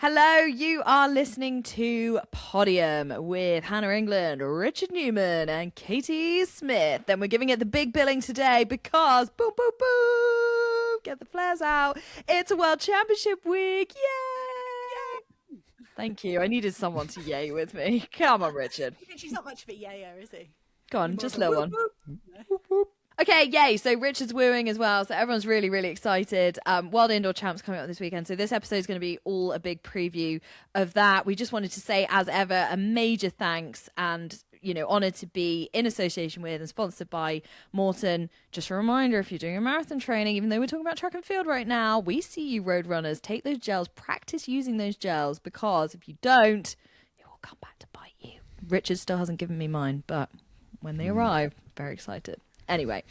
Hello, you are listening to Podium with Hannah England, Richard Newman and Katie Smith. And we're giving it the big billing today because, boom, boom, boom, get the flares out. It's a World Championship week. Yay! Thank you. I needed someone to yay with me. Come on, Richard. She's not much of a yayer, is he? Go on, just a little one. Whoop, whoop. Okay, yay. So Richard's wooing as well. So everyone's really, really excited. World Indoor Champs coming up this weekend. So this episode is going to be all a big preview of that. We just wanted to say, as ever, a major thanks and, honoured to be in association with and sponsored by Morton. Just a reminder, if you're doing a marathon training, even though we're talking about track and field right now, we see you road runners. Take those gels, practice using those gels, because if you don't, it will come back to bite you. Richard still hasn't given me mine, but when they arrive, very excited. Anyway,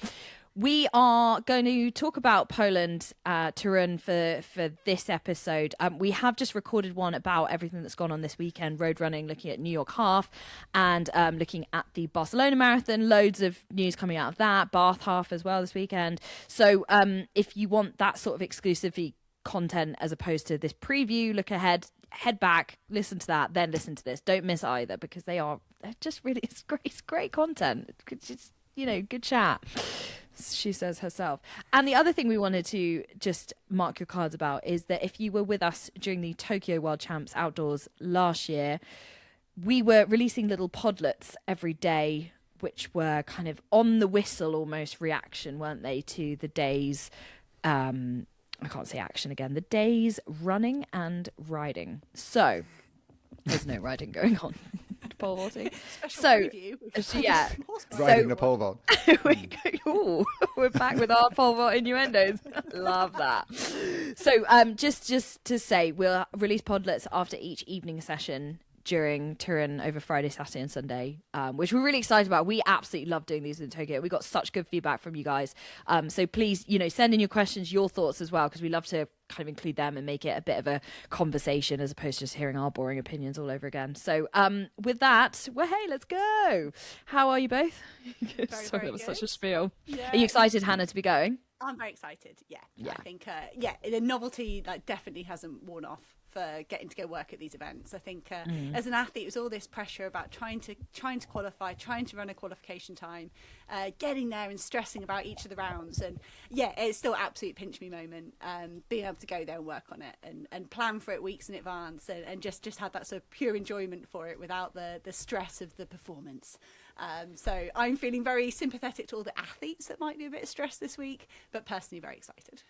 we are going to talk about Poland, Torun, for this episode. We have just recorded one about everything that's gone on this weekend, road running, looking at New York half and looking at the Barcelona marathon. Loads of news coming out of that, Bath half as well this weekend. So if you want that sort of exclusive content as opposed to this preview, look ahead, head back, listen to that, then listen to this. Don't miss either, because they're just really, it's great content. It's just, good chat, she says herself. And the other thing we wanted to just mark your cards about is that if you were with us during the Tokyo World Champs outdoors last year, we were releasing little podlets every day, which were kind of on the whistle almost reaction, weren't they, to the day's, I can't say action again, the day's running and riding. So there's no riding going on. Pole vaulting. Riding the pole vault. We're back with our pole vault innuendos. Love that. So just to say, we'll release podlets after each evening session during Torun over Friday, Saturday and Sunday, which we're really excited about. We absolutely love doing these in Tokyo. We got such good feedback from you guys. So please, send in your questions, your thoughts as well, because we love to kind of include them and make it a bit of a conversation as opposed to just hearing our boring opinions all over again. So with that, well, hey, let's go. How are you both? Sorry, that was such a spiel. Yeah. Are you excited, Hannah, to be going? I'm very excited. Yeah. I think the novelty definitely hasn't worn off for getting to go work at these events. I think as an athlete, it was all this pressure about trying to qualify, trying to run a qualification time, getting there and stressing about each of the rounds. And it's still absolute pinch me moment, being able to go there and work on it and plan for it weeks in advance and just had that sort of pure enjoyment for it without the stress of the performance. So I'm feeling very sympathetic to all the athletes that might be a bit stressed this week, but personally very excited.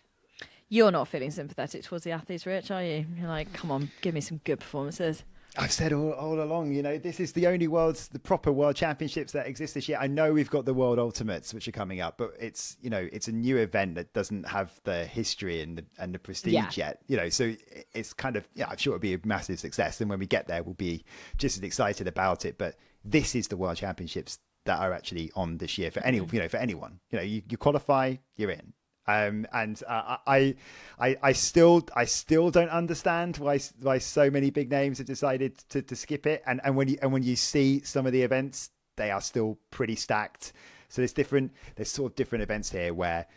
You're not feeling sympathetic towards the athletes, Rich, are you? You're like, come on, give me some good performances. I've said all along, this is the only the proper world championships that exist this year. I know we've got the world ultimates, which are coming up, but it's a new event that doesn't have the history and the prestige yet, so it's kind of, I'm sure it'll be a massive success. And when we get there, we'll be just as excited about it. But this is the world championships that are actually on this year for for anyone, you qualify, you're in. I still don't understand why so many big names have decided to skip it. And when you see some of the events, they are still pretty stacked. So there's sort of different events here where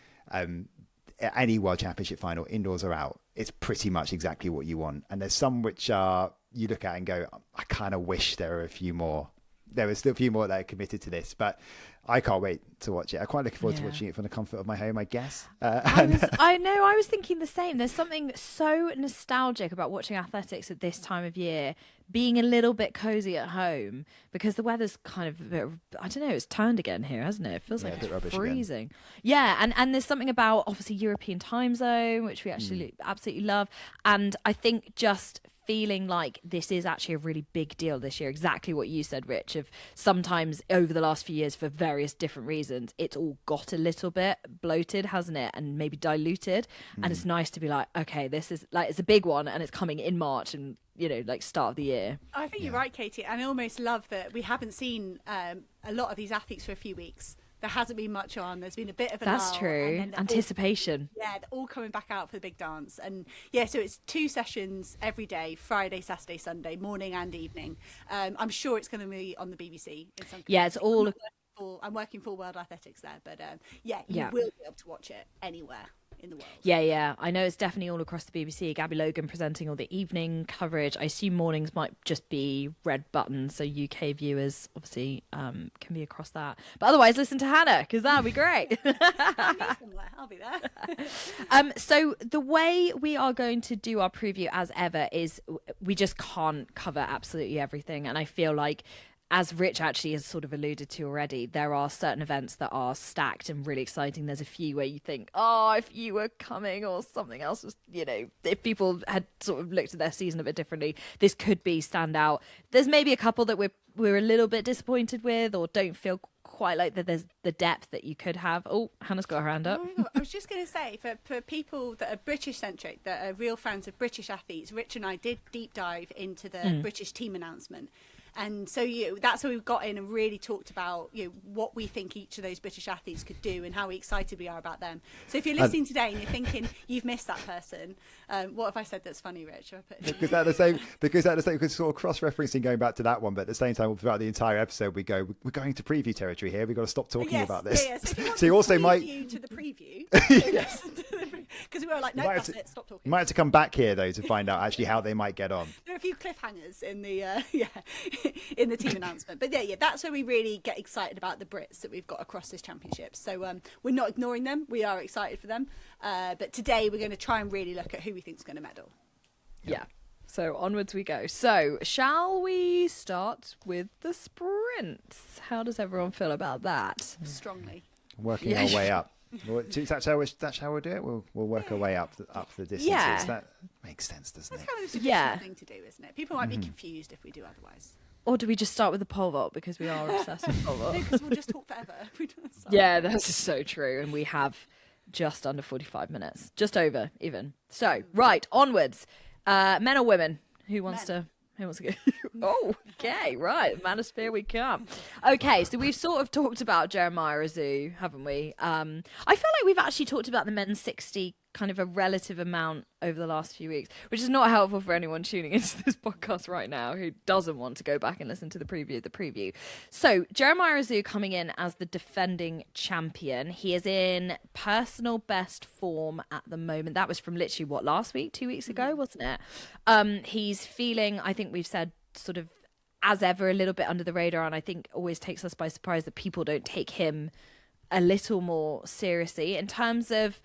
any world championship final, indoors or out, it's pretty much exactly what you want. And there's some which are you look at and go, I kind of wish there were a few more. There were still a few more that are committed to this, but I can't wait to watch it. I'm quite looking forward to watching it from the comfort of my home, I guess. I was thinking the same. There's something so nostalgic about watching athletics at this time of year, being a little bit cozy at home, because the weather's kind of a bit, I don't know, it's turned again here, hasn't it? It feels like it's freezing. Again. Yeah, and there's something about, obviously, European time zone, which we actually absolutely love. And I think just feeling like this is actually a really big deal this year, exactly what you said, Rich, of sometimes over the last few years for various different reasons, it's all got a little bit bloated, hasn't it? And maybe diluted. And it's nice to be like, okay, this is like, it's a big one and it's coming in March and, start of the year. I think you're right, Katie. And I almost love that we haven't seen a lot of these athletes for a few weeks. There hasn't been much on. There's been a bit of a That's lull, true. Anticipation. They're all coming back out for the big dance. And so it's 2 sessions every day, Friday, Saturday, Sunday, morning and evening. I'm sure it's going to be on the BBC in some capacity. Yeah, it's all... I'm working for World Athletics there, but you will be able to watch it anywhere in the world. Yeah. I know it's definitely all across the BBC. Gabby Logan presenting all the evening coverage. I assume mornings might just be red button, so UK viewers obviously can be across that. But otherwise, listen to Hannah, because that'll be great. I'll be there. So the way we are going to do our preview, as ever, is we just can't cover absolutely everything. And I feel like, as Rich actually has sort of alluded to already, there are certain events that are stacked and really exciting. There's a few where you think, oh, if you were coming or something else was, if people had sort of looked at their season a bit differently, this could be standout. There's maybe a couple that we're a little bit disappointed with or don't feel quite like that there's the depth that you could have. Oh, Hannah's got her hand up. I was just going to say, for people that are British-centric, that are real fans of British athletes, Rich and I did deep dive into the British team announcement. And so that's where we've got in and really talked about what we think each of those British athletes could do and how excited we are about them. So if you're listening today and you're thinking you've missed that person, what have I said that's funny, Rich? Because sort of cross-referencing going back to that one, but at the same time throughout the entire episode we're going to preview territory here. We've got to stop talking about this. Yeah. So, so you also might to the preview, because we were like, no, that's it. Stop talking. You might have to come back here though to find out actually how they might get on. There are a few cliffhangers in the in the team announcement, but that's where we really get excited about the Brits that we've got across this championship. So we're not ignoring them. We are excited for them, but today we're going to try and really look at who we think is going to medal. Yeah. So onwards we go. So shall we start with the sprints? How does everyone feel about that? Strongly. Working our way up. That's how we'll do it. We'll work our way up the distances. Yeah. That makes sense, doesn't it? That's kind of a traditional thing to do, isn't it? People might be confused if we do otherwise. Or do we just start with the pole vault because we are obsessed with pole vault? No, because we'll just talk forever. If we don't start. Yeah, that's so true. And we have just under 45 minutes. Just over, even. So, right, onwards. Men or women? Who wants to go? Oh, okay, right. Manosphere we come. Okay, so we've sort of talked about Jeremiah Azu, haven't we? I feel like we've actually talked about the men's 60 kind of a relative amount over the last few weeks, which is not helpful for anyone tuning into this podcast right now who doesn't want to go back and listen to the preview. So Jeremiah Azu coming in as the defending champion. He is in personal best form at the moment. That was from literally last week, 2 weeks ago, wasn't it? He's feeling, I think we've said, sort of as ever, a little bit under the radar, and I think always takes us by surprise that people don't take him a little more seriously in terms of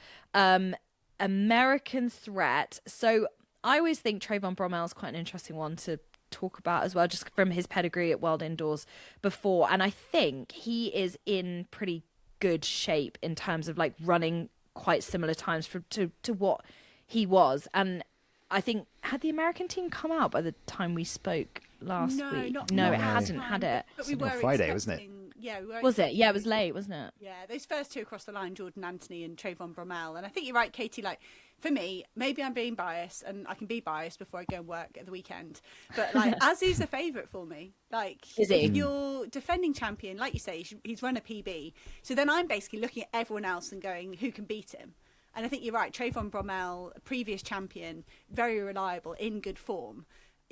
American threat. So I always think Trayvon Bromell is quite an interesting one to talk about as well, just from his pedigree at World Indoors before. And I think he is in pretty good shape in terms of like running quite similar times to what he was. And I think, had the American team come out by the time we spoke last week? No, it hadn't had it. But we were Friday, wasn't it? Yeah, was it? Yeah, it was late, wasn't it? Yeah, those first two across the line, Jordan Anthony and Trayvon Bromell. And I think you're right, Katie. Like, for me, maybe I'm being biased, and I can be biased before I go and work at the weekend. But like, Azu's a favourite for me. Like, is he? If you're defending champion, like you say, he's run a PB. So then I'm basically looking at everyone else and going, who can beat him? And I think you're right. Trayvon Bromell, a previous champion, very reliable, in good form.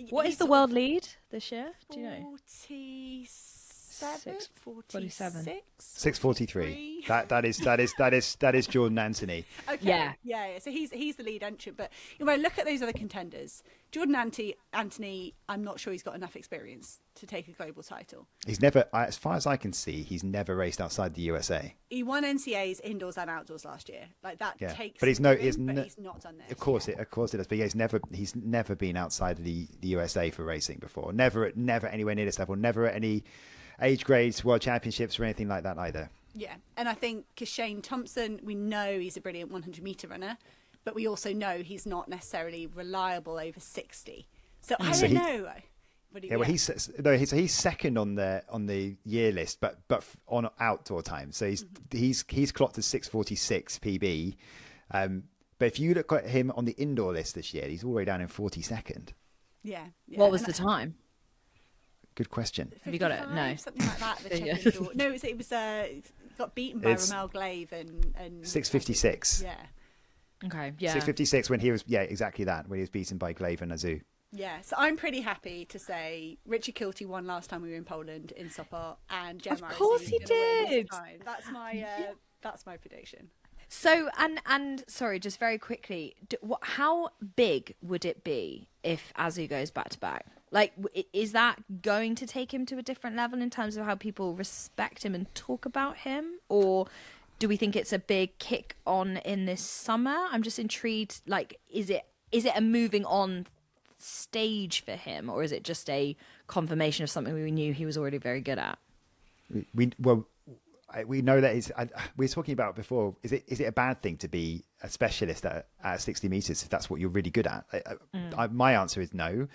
What is the world lead this year? Do you know? 47. 6:43. That is Jordan Anthony. Okay. Yeah. So he's the lead entrant. But when I look at those other contenders, Jordan Anthony, I'm not sure he's got enough experience to take a global title. He's never, as far as I can see, he's never raced outside the USA. He won NCAAs indoors and outdoors last year. Like that takes. But he's not done this. Of course it does. But he's never been outside of the USA for racing before. Never anywhere near this level. Never at any age grades, world championships, or anything like that either. Yeah, and I think Shane Thompson, we know he's a brilliant 100-meter runner, but we also know he's not necessarily reliable over 60. So I don't know. He's second on the year list, but on outdoor time. So he's clocked a 6:46 PB. But if you look at him on the indoor list this year, he's all the way down in 42nd. Yeah. What was the time? Good question. Have you got it? No. Something like that. The no, it was got beaten by Ramel Glaive and 6:56. Yeah. Okay. Yeah. 6:56 when he was exactly that, when he was beaten by Glaive and Azu. Yeah, so I'm pretty happy to say Richard Kilty won last time we were in Poland in Sopot, and Jeremiah of course he did. That's my prediction. So, and sorry, just very quickly, how big would it be if Azu goes back to back? Like, is that going to take him to a different level in terms of how people respect him and talk about him? Or do we think it's a big kick on in this summer? I'm just intrigued. Like, is it a moving on stage for him, or is it just a confirmation of something we knew he was already very good at? We know that we were talking about before. Is it a bad thing to be a specialist at 60 meters if that's what you're really good at? My answer is no.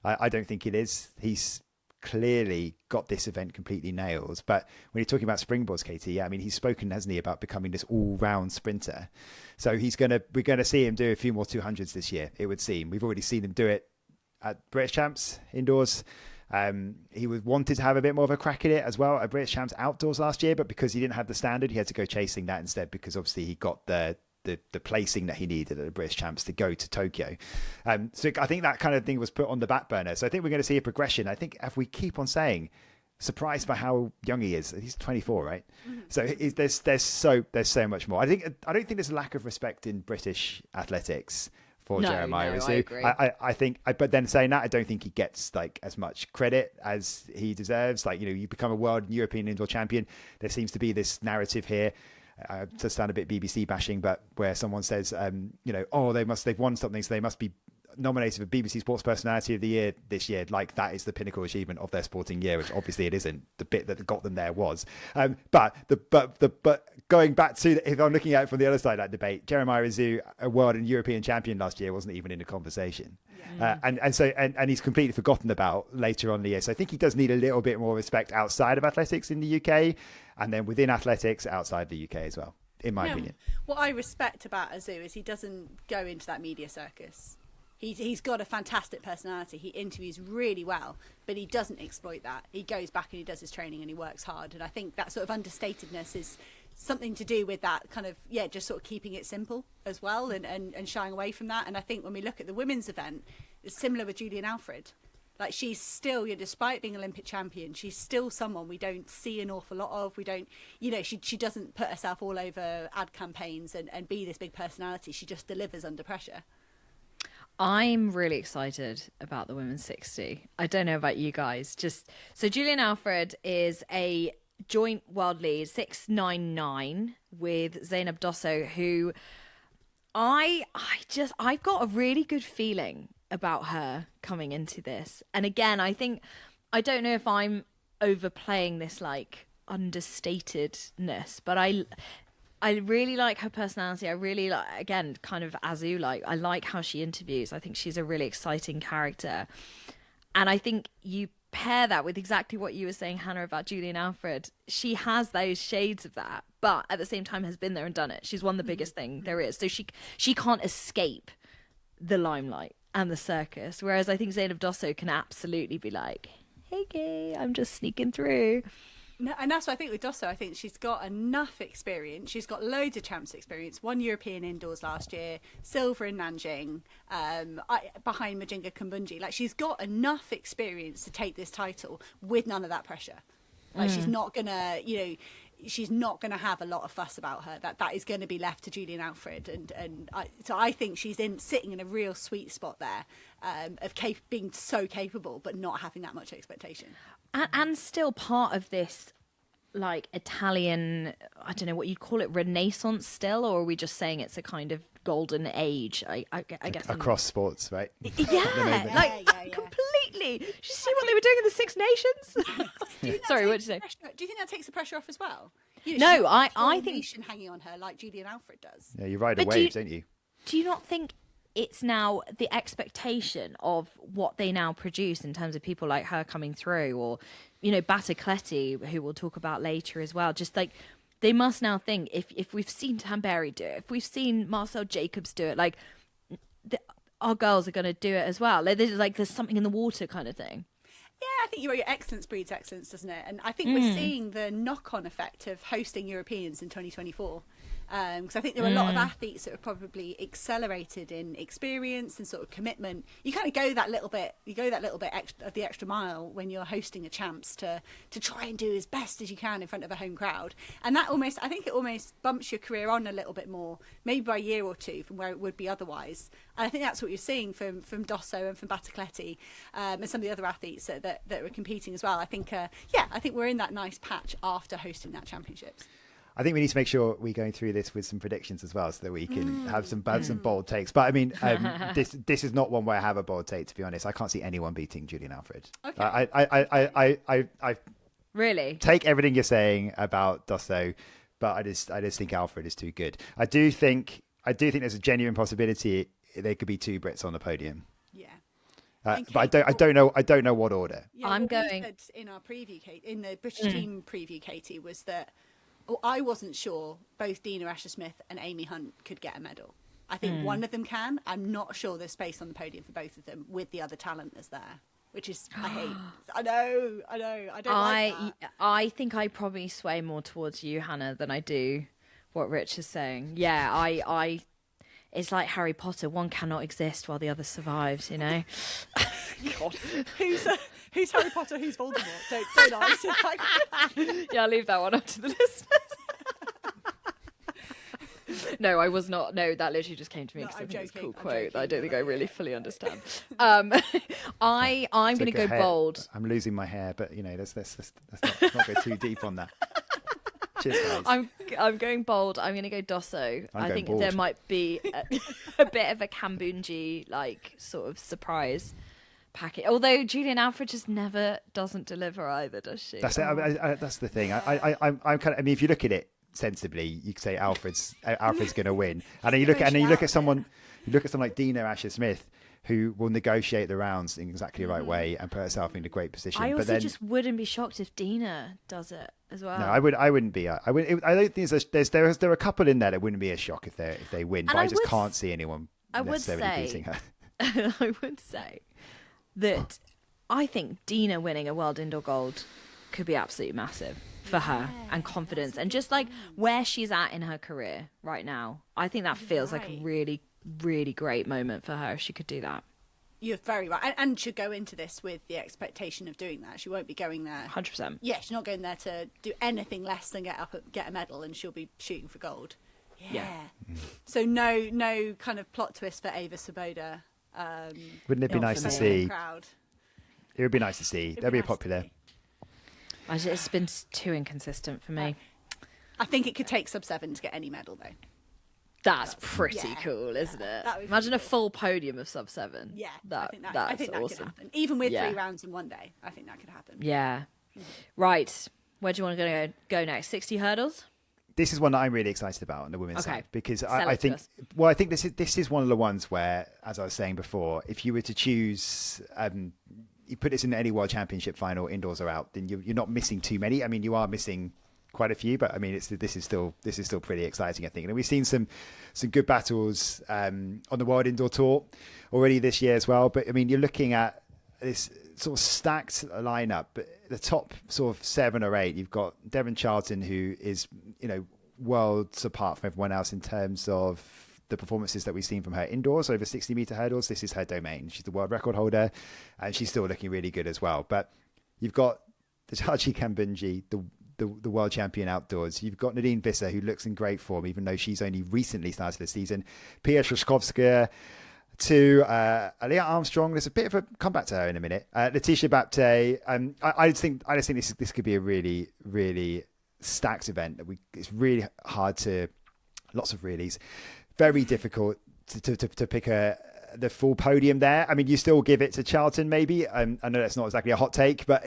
I don't think it is. He's clearly got this event completely nailed. But when you're talking about springboards, Katie, I mean, he's spoken, hasn't he, about becoming this all-round sprinter. So we're gonna see him do a few more 200s this year. It would seem. We've already seen him do it at British Champs indoors. He wanted to have a bit more of a crack at it as well at British Champs outdoors last year, but because he didn't have the standard, he had to go chasing that instead, because obviously he got the placing that he needed at the British Champs to go to Tokyo. So I think that kind of thing was put on the back burner. So I think we're going to see a progression. I think if we keep on saying, surprised by how young he is. He's 24, right? Mm-hmm. So there's so much more. I don't think there's a lack of respect in British athletics for Jeremiah Azu. I agree. I think, but then saying that, I don't think he gets like as much credit as he deserves. Like, you become a world and European indoor champion. There seems to be this narrative here, to sound a bit BBC bashing, but where someone says, they've won something, so they must be nominated for BBC Sports Personality of the Year this year. Like, that is the pinnacle achievement of their sporting year, which obviously it isn't. The bit that got them there was. But going back to, if I'm looking at it from the other side of that debate, Jeremiah Azu, a world and European champion last year, wasn't even in the conversation. Yeah. And he's completely forgotten about later on in the year. So I think he does need a little bit more respect outside of athletics in the UK, and then within athletics outside the UK as well, in my opinion. What I respect about Azu is he doesn't go into that media circus. He's got a fantastic personality. He interviews really well, but he doesn't exploit that. He goes back and he does his training and he works hard. And I think that sort of understatedness is something to do with that kind of, just sort of keeping it simple as well, and shying away from that. And I think when we look at the women's event, it's similar with Julian Alfred. Like, she's still, despite being Olympic champion, she's still someone we don't see an awful lot of. We don't, she doesn't put herself all over ad campaigns and be this big personality. She just delivers under pressure. I'm really excited about the women's 60. I don't know about you guys. So Julian Alfred is a joint world lead 699 with Zainab Dosso, who I've got a really good feeling about her coming into this. And again, I don't know if I'm overplaying this like understatedness, but I really like her personality. I really like, again, kind of Azu, I like how she interviews. I think she's a really exciting character. And I think you pair that with exactly what you were saying, Hannah, about Julian Alfred. She has those shades of that, but at the same time has been there and done it. She's won the biggest thing there is. So she can't escape the limelight and the circus. Whereas I think Zainab Dosso can absolutely be like, hey, gay, I'm just sneaking through. No, and that's what I think with Dosso. I think she's got enough experience. She's got loads of champs experience. Won European indoors last year, silver in Nanjing, behind Majinga Kumbunji. Like, she's got enough experience to take this title with none of that pressure. Like, she's not gonna, she's not gonna have a lot of fuss about her. That is going to be left to Julian Alfred, so I think she's sitting in a real sweet spot there, of being so capable but not having that much expectation. And still part of this, like, Italian, I don't know what you'd call it, renaissance still, or are we just saying it's a kind of golden age? I guess. Across sports, right? Yeah, completely. Did you see what they were doing in the Six Nations? Sorry, what did you say? Do you think that takes the pressure off as well? No, I think hanging on her like Julian Alfred does. Yeah, you ride a wave, don't you? Do you not think it's now the expectation of what they now produce in terms of people like her coming through, or, Batacletti, who we'll talk about later as well, just like they must now think, if we've seen Tamberi do it, if we've seen Marcel Jacobs do it, like our girls are going to do it as well. There's something in the water kind of thing. Yeah, I think your excellence breeds excellence, doesn't it? And I think we're seeing the knock-on effect of hosting Europeans in 2024. Because I think there are a lot of athletes that have probably accelerated in experience and sort of commitment. You kind of go that little bit of the extra mile when you're hosting a champs to try and do as best as you can in front of a home crowd. And that I think it almost bumps your career on a little bit more, maybe by a year or two from where it would be otherwise. And I think that's what you're seeing from Dosso and from Batacletti and some of the other athletes that were competing as well. I think, I think we're in that nice patch after hosting that championships. I think we need to make sure we're going through this with some predictions as well, so that we can have some bold takes. But I mean, this is not one where I have a bold take. To be honest, I can't see anyone beating Julian Alfred. Okay. I really take everything you're saying about Dosso, but I just think Alfred is too good. I do think there's a genuine possibility there could be two Brits on the podium. Yeah. But I don't know what order. Yeah, I'm going in our preview, Kate, in the British team preview, Katie, was that I wasn't sure both Dina Asher-Smith and Amy Hunt could get a medal. I think one of them can. I'm not sure there's space on the podium for both of them with the other talent that's there, which is I hate. I know. I don't like that. I think I probably sway more towards you, Hannah, than I do what Rich is saying. Yeah, I it's like Harry Potter. One cannot exist while the other survives, you know? God. Who's Harry Potter? Who's Voldemort? Don't answer that. Yeah, I'll leave that one up to the listeners. No, I was not. No, that literally just came to me because I think it's a cool quote. I don't think I really fully understand. I'm going to go bold. I'm losing my hair, but you know, let's not go too deep on that. Cheers, guys. I'm going bold. I'm going to go Dosso. I think bold. There might be a bit of a Kambunji like sort of surprise packet. Although Julian Alfred just never doesn't deliver either, does she? That's it. That's the thing. I'm kind of. I mean, if you look at it sensibly, you could say Alfred's going to win. And then you look at someone like Dina Asher-Smith, who will negotiate the rounds in exactly the right way and put herself in a great position. I also but then, just wouldn't be shocked if Dina does it as well. No, I wouldn't be. I don't think there are a couple in there that wouldn't be a shock if they win. But I just can't see anyone necessarily beating her. I would say that I think Dina winning a world indoor gold could be absolutely massive for her and confidence and just like where she's at in her career right now. I think that feels like a really, really great moment for her if she could do that. You're very right. And she'll go into this with the expectation of doing that. She won't be going there. 100%. Yeah, she's not going there to do anything less than get a medal, and she'll be shooting for gold. Yeah. So no kind of plot twist for Ava Svoboda. Wouldn't it be nice to see? Crowd. It would be nice to see. They'll be popular. It's been too inconsistent for me. I think it could take sub-7 to get any medal, though. That's pretty cool, isn't it? Imagine a full podium of sub-7. Yeah, that's I think that awesome. could happen. Even with 3 rounds in one day, I think that could happen. Yeah. Right. Where do you want to go next? 60 hurdles? This is one that I'm really excited about on the women's side because I think this is one of the ones where, as I was saying before, if you were to choose, you put this in any World Championship final, indoors or out, then you're not missing too many. I mean, you are missing quite a few, but I mean, this is still pretty exciting, I think. And we've seen some good battles on the World Indoor Tour already this year as well. But I mean, you're looking at this sort of stacked lineup. But the top sort of 7 or 8, you've got Devon Charlton, who is, you know, worlds apart from everyone else in terms of the performances that we've seen from her indoors over 60-meter hurdles. This is her domain. She's the world record holder, and she's still looking really good as well. But you've got the Taji Kambunji, the world champion outdoors. You've got Nadine Visser, who looks in great form, even though she's only recently started the season. Pia Szyszkowska to Aliyah Armstrong. There's a bit of a comeback to her in a minute. Letitia Bapte. I just think this could be a really, really stacked event. It's really hard to, lots of reallys, very difficult to pick the full podium there. I mean, you still give it to Charlton, maybe. I know that's not exactly a hot take, but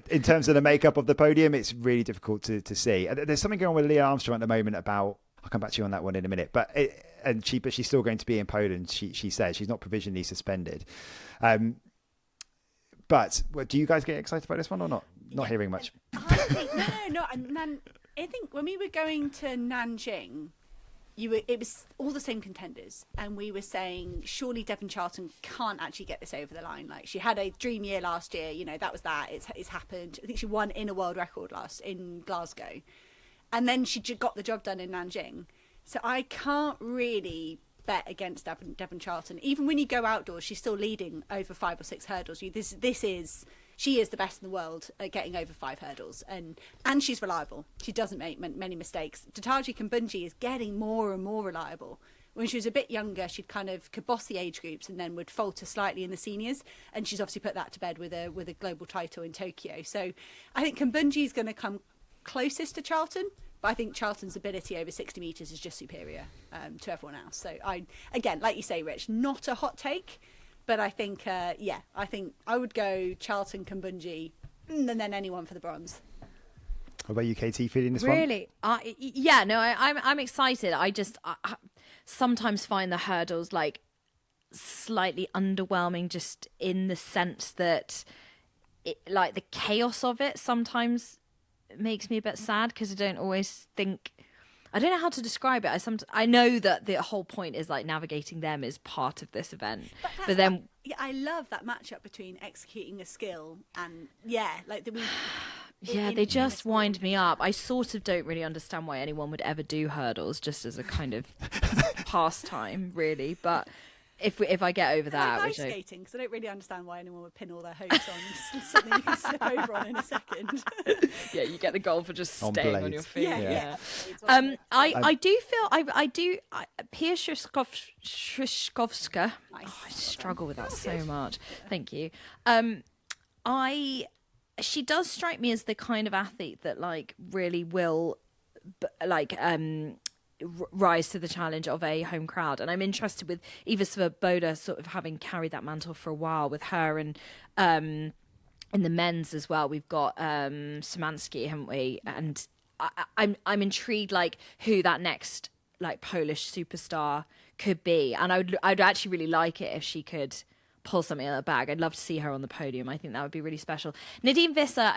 in terms of the makeup of the podium, it's really difficult to see. There's something going on with Leah Armstrong at the moment about, I'll come back to you on that one in a minute, but she's still going to be in Poland. She says she's not provisionally suspended. But do you guys get excited about this one or not? Not hearing much. I think, no. I think when we were going to Nanjing, it was all the same contenders, and we were saying surely Devon Charlton can't actually get this over the line. Like, she had a dream year last year, you know, that was that. It's happened. I think she won in a world record in Glasgow, and then she got the job done in Nanjing. So I can't really bet against Devon Charlton. Even when you go outdoors, she's still leading over 5 or 6 hurdles. She is the best in the world at getting over 5 hurdles, and she's reliable. She doesn't make many mistakes. Tataji Kambunji is getting more and more reliable. When she was a bit younger, she'd could boss the age groups and then would falter slightly in the seniors, and she's obviously put that to bed with a global title in Tokyo. So I think Kambunji is going to come closest to Charlton, but I think Charlton's ability over 60 metres is just superior to everyone else. So again, like you say, Rich, not a hot take, but I think, I think I would go Charlton, Kambunji, and then anyone for the bronze. What about you, Katie, feeling this one? Really? I'm excited. I sometimes find the hurdles like slightly underwhelming, just in the sense that like the chaos of it sometimes makes me a bit sad, because I don't always think, I don't know how to describe it. I know that the whole point is like navigating them is part of this event, but then I love that matchup between executing a skill and they just wind me up. I sort of don't really understand why anyone would ever do hurdles just as a kind of pastime, really. But if I get over that, ice skating, because I don't really understand why anyone would pin all their hopes on something you can slip over on in a second. Yeah, you get the goal for just staying on your feet. Yeah. I do feel Pia Szyszkowska. Nice. I struggle with that so much. Thank you. She does strike me as the kind of athlete that like really will rise to the challenge of a home crowd, and I'm interested with Eva Svoboda sort of having carried that mantle for a while with her, and in the men's as well we've got Szymanski, haven't we? And I'm intrigued like who that next like Polish superstar could be, and I'd actually really like it if she could pull something out of the bag. I'd love to see her on the podium. I think that would be really special. Nadine Visser,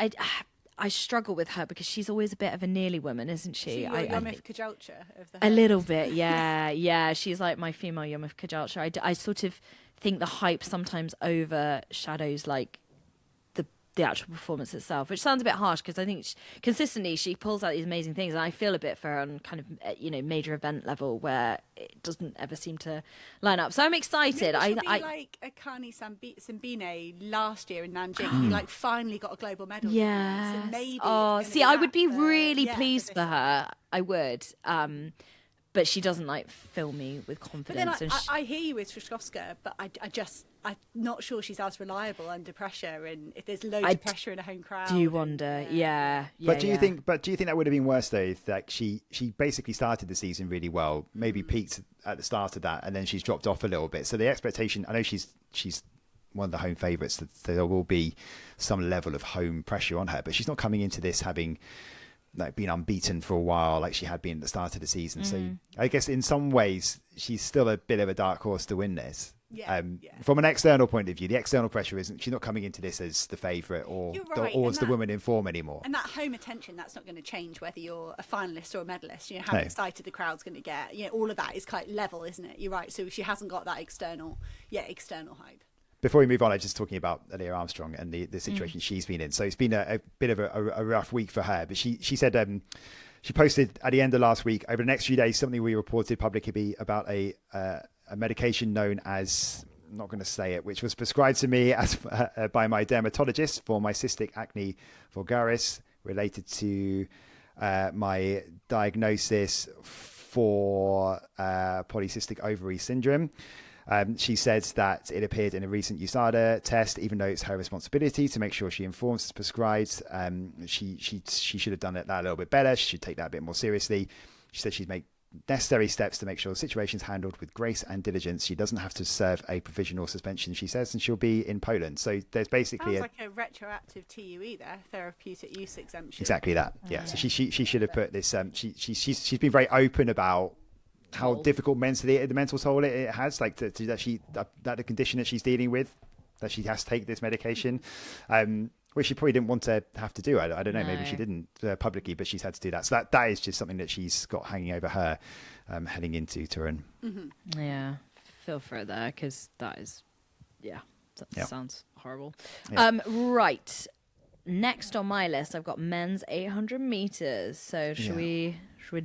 I struggle with her because she's always a bit of a nearly woman, isn't she? Yomif Kajalcha of the a little bit, yeah. She's like my female Yomif Kajalcha. I sort of think the hype sometimes overshadows like the actual performance itself, which sounds a bit harsh because I think consistently she pulls out these amazing things, and I feel a bit for her on kind of major event level where it doesn't ever seem to line up. So I'm excited. Maybe she'll be like Akani Simbine last year in Nanjing, who like finally got a global medal. Yeah. So maybe. Oh, see, I would be really pleased for her. I would. But she doesn't like fill me with confidence. But then I hear you with Szyszkowska, but I'm not sure she's as reliable under pressure, and if there's loads of pressure in a home crowd. Do you wonder? Yeah. But do you think that would have been worse though? If like she basically started the season really well, maybe peaked at the start of that, and then she's dropped off a little bit. So the expectation, I know she's one of the home favourites, that there will be some level of home pressure on her, but she's not coming into this having like been unbeaten for a while like she had been at the start of the season. So I guess in some ways she's still a bit of a dark horse to win this. From an external point of view, the external pressure isn't, she's not coming into this as the favourite or as the woman in form anymore. And that home attention, that's not going to change whether you're a finalist or a medalist. How excited the crowd's going to get. All of that is quite level, isn't it? You're right. So she hasn't got that external hype. Before we move on, I was just talking about Aaliyah Armstrong and the situation she's been in. So it's been a bit of a rough week for her. But she said she posted at the end of last week, over the next few days, something we reported publicly about a medication known as, I'm not going to say it, which was prescribed to me as by my dermatologist for my cystic acne vulgaris, related to my diagnosis for polycystic ovary syndrome. She said that it appeared in a recent USADA test, even though it's her responsibility to make sure she informs as prescribed. She should have done that a little bit better. She should take that a bit more seriously. She said she'd make necessary steps to make sure the situation's handled with grace and diligence. She doesn't have to serve a provisional suspension, she says, and she'll be in Poland. So there's basically like a retroactive TUE there, therapeutic use exemption. Exactly that. Yeah. So she should have put this. She's been very open about how difficult the mental toll it has, like that the condition that she's dealing with, that she has to take this medication, which she probably didn't want to have to do. I don't know, maybe she didn't publicly, but she's had to do that. So that is just something that she's got hanging over her heading into Torun. Mm-hmm. Yeah, feel for her there, because that is, sounds horrible. Yeah. Right. Next on my list, I've got men's 800 meters. So should we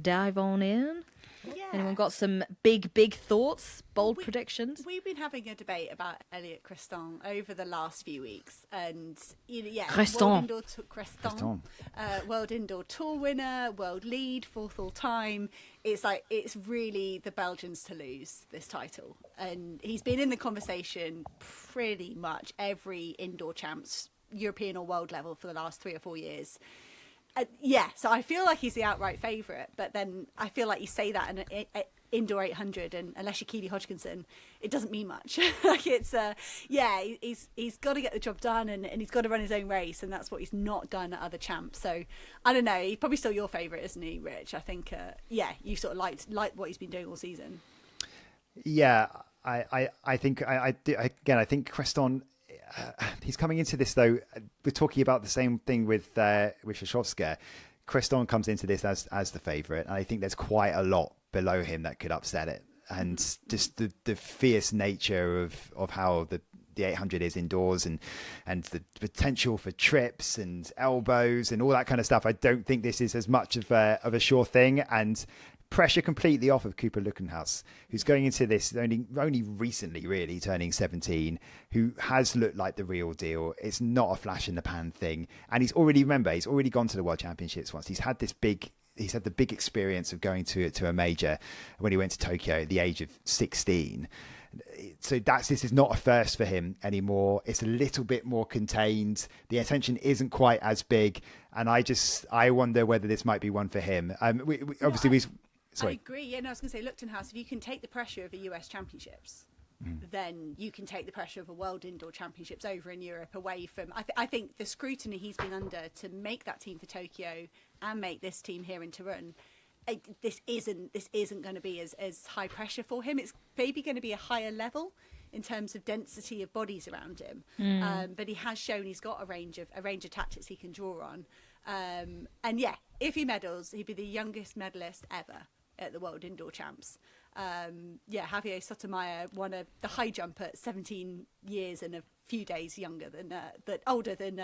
dive on in? Yeah. Anyone got some big thoughts, bold predictions? We've been having a debate about Elliot Creston over the last few weeks, and Creston. World Indoor Tour winner, world lead, fourth all time. It's really the Belgians to lose this title, and he's been in the conversation pretty much every indoor champs, European or world level, for the last 3 or 4 years. So I feel like he's the outright favourite, but then I feel like you say that in an indoor 800, and unless you're Keely Hodgkinson, it doesn't mean much. He's got to get the job done, and he's got to run his own race, and that's what he's not done at other champs. So I don't know, he's probably still your favourite, isn't he, Rich? I think you sort of liked what he's been doing all season. Yeah, I think think Creston. He's coming into this, though. We're talking about the same thing with Shashovska. Creston comes into this as the favourite, and I think there's quite a lot below him that could upset it. And just the fierce nature of how the 800 is indoors, and the potential for trips and elbows and all that kind of stuff. I don't think this is as much of a sure thing, and pressure completely off of Cooper Luckenhaus, who's going into this only recently really turning 17, who has looked like the real deal. It's not a flash in the pan thing, and he's already gone to the World Championships once. He's had the big experience of going to a major when he went to Tokyo at the age of 16. So this is not a first for him anymore. It's a little bit more contained. The attention isn't quite as big, and I wonder whether this might be one for him. I agree. Yeah, no, I was going to say, Luchtenhaus, if you can take the pressure of the US Championships, then you can take the pressure of a World Indoor Championships over in Europe, away from. I think the scrutiny he's been under to make that team for Tokyo and make this team here in Torun, this isn't going to be as high pressure for him. It's maybe going to be a higher level in terms of density of bodies around him, but he has shown he's got a range of tactics he can draw on. If he medals, he'd be the youngest medalist ever at the World Indoor Champs. Javier Sotomayor won the high jump at 17 years and a few days older than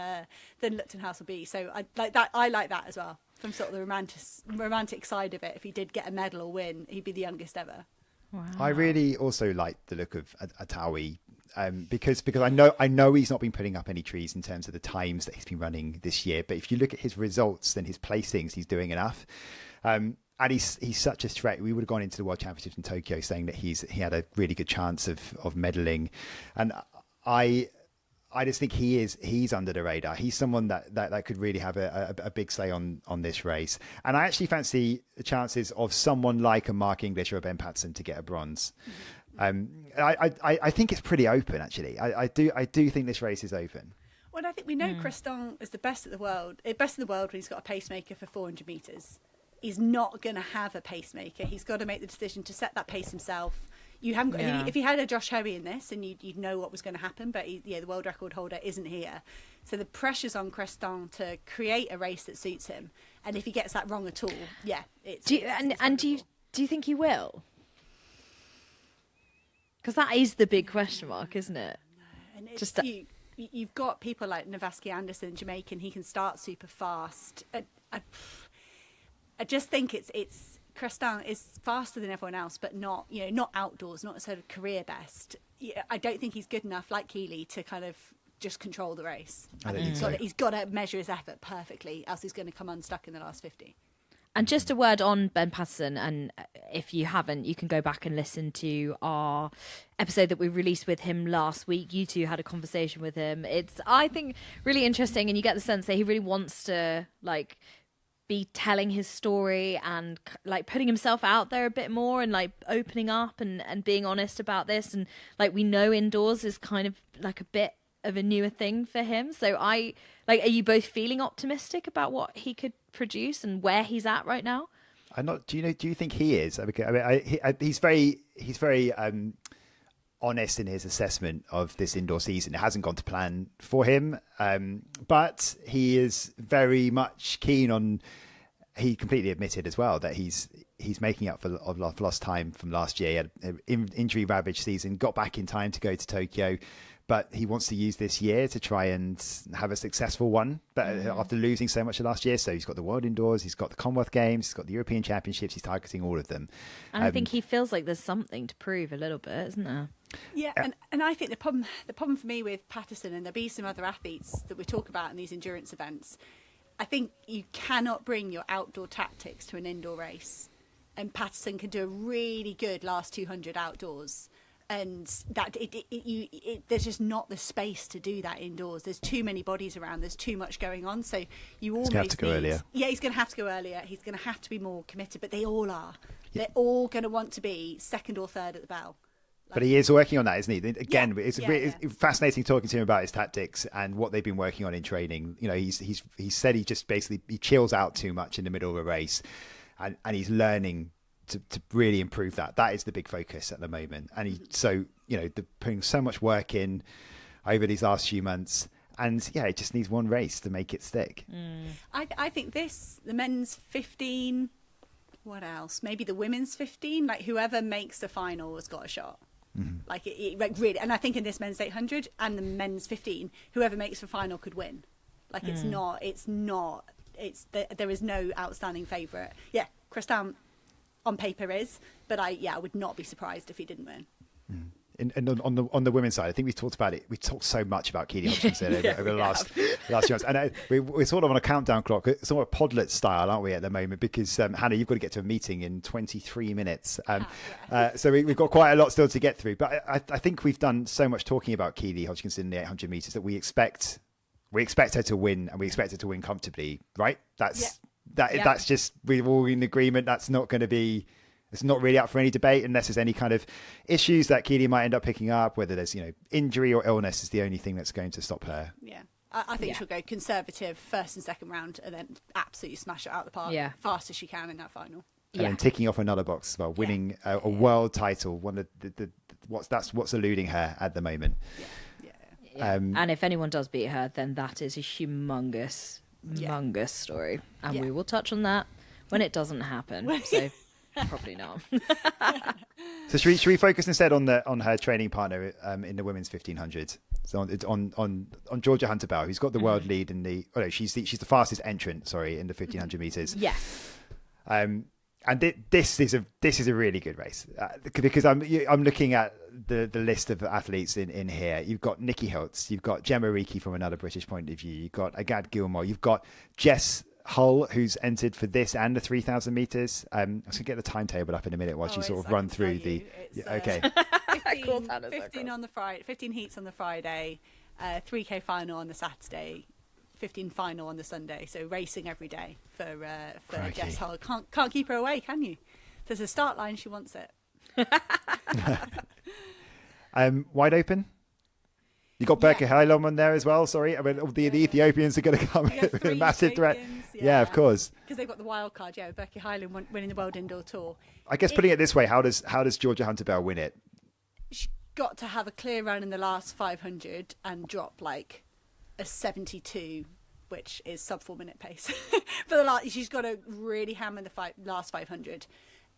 Luchtenhaus will be. So I like that. I like that as well, from sort of the romantic side of it. If he did get a medal or win, he'd be the youngest ever. Wow. I really also like the look of Atawi. Because I know he's not been putting up any trees in terms of the times that he's been running this year. But if you look at his results and his placings, he's doing enough. And he's such a threat. We would have gone into the World Championships in Tokyo saying that he had a really good chance of medaling. And I just think he's under the radar. He's someone that could really have a big say on this race. And I actually fancy the chances of someone like a Mark English or a Ben Patterson to get a bronze. I think it's pretty open, actually. I do think this race is open. Well, I think we know Creston is the best in the world when he's got a pacemaker for 400 metres. He's not going to have a pacemaker. He's got to make the decision to set that pace himself. You haven't got, if he had a Josh Hoey in this, and you'd know what was going to happen, but the world record holder isn't here. So the pressure's on Creston to create a race that suits him. And if he gets that wrong at all, it's... Do you think he will? Because that is the big question mark, isn't it? And it's you've got people like Navaski Anderson, Jamaican. He can start super fast. I just think it's Creston is faster than everyone else, but not outdoors, not a sort of career best. I don't think he's good enough, like Keely, to kind of just control the race. I think he's got to measure his effort perfectly, else he's going to come unstuck in the last 50. And just a word on Ben Patterson, and if you haven't, you can go back and listen to our episode that we released with him last week. You two had a conversation with him. It's, I think, really interesting, and you get the sense that he really wants to be telling his story and putting himself out there a bit more, and opening up and being honest about this. And we know indoors is kind of a bit of a newer thing for him. So are you both feeling optimistic about what he could produce and where he's at right now? I'm not. Do you think he is? He's very honest in his assessment of this indoor season. It hasn't gone to plan for him, but he is very much keen on. He completely admitted as well that he's he's making up for lost time from last year. He had an injury ravaged season, got back in time to go to Tokyo, but he wants to use this year to try and have a successful one. But after losing so much last year, so he's got the World Indoors, he's got the Commonwealth Games, he's got the European Championships, he's targeting all of them. And I think he feels like there's something to prove a little bit, isn't there? Yeah, and I think the problem for me with Patterson, and there'll be some other athletes that we talk about in these endurance events, I think you cannot bring your outdoor tactics to an indoor race. And Patterson can do a really good last 200 outdoors. And that there's just not the space to do that indoors. There's too many bodies around. There's too much going on. So you almost have to go earlier. Yeah, he's going to have to go earlier. He's going to have to be more committed. But they all are. Yeah. They're all going to want to be second or third at the bell. But he is working on that, isn't he? Again, it's fascinating talking to him about his tactics and what they've been working on in training. You know, he said he just basically he chills out too much in the middle of a race, and he's learning to really improve that. That is the big focus at the moment. And they're putting so much work in over these last few months. And yeah, it just needs one race to make it stick. I think the men's 15, what else? Maybe the women's 15, like whoever makes the final has got a shot. Like it really, and I think in this men's 800 and the men's 15, whoever makes the final could win. Like there is no outstanding favourite. Yeah, Christian on paper is, but I would not be surprised if he didn't win. And on the women's side, I think we talked about it. We talked so much about Katie Hodgkinson over the last few months, and we're sort of on a countdown clock, sort of Podlet style, aren't we, at the moment? Because Hannah, you've got to get to a meeting in 23 minutes, so we've got quite a lot still to get through. But I think we've done so much talking about Katie Hodgkinson in the 800 meters that we expect her to win, and we expect her to win comfortably, right? That's just, we're all in agreement. That's not going to be. It's not really up for any debate unless there's any kind of issues that Keely might end up picking up, whether there's, injury or illness is the only thing that's going to stop her. Yeah. I think she'll go conservative first and second round and then absolutely smash it out of the park fast as she can in that final. And then ticking off another box as well, winning a world title, one of what's eluding her at the moment. Yeah. And if anyone does beat her, then that is a humongous story. And we will touch on that when it doesn't happen. So probably not. So should we focus instead on her training partner in the women's 1500? So on Georgia Hunter-Bell, who's got the world lead in the. Oh no, she's the fastest entrant. Sorry, in the 1500 meters. Yes. And this is a really good race because I'm looking at the list of athletes in here. You've got Nikki Hiltz, you've got Gemma Reekie from another British point of view, you've got Agad Gilmore, you've got Jess Hull, who's entered for this and the 3,000 meters. I'm just gonna get the timetable up in a minute while you sort of run through the. Okay. 15 on the Friday, 15 heats on the Friday, 3K final on the Saturday, 15 final on the Sunday. So racing every day for Jess Hull. Can't keep her away, can you? There's a start line. She wants it. Wide open. You got Berke Hailom on there as well. Sorry, I mean the Ethiopians are going to come with a massive threat. Yeah, of course. Because they've got the wild card. Yeah, Berke Hailom winning the World Indoor Tour. I guess putting it this way, how does Georgia Hunter-Bell win it? She's got to have a clear run in the last 500 and drop like a 72, which is sub 4 minute pace. She's got to really hammer the last 500.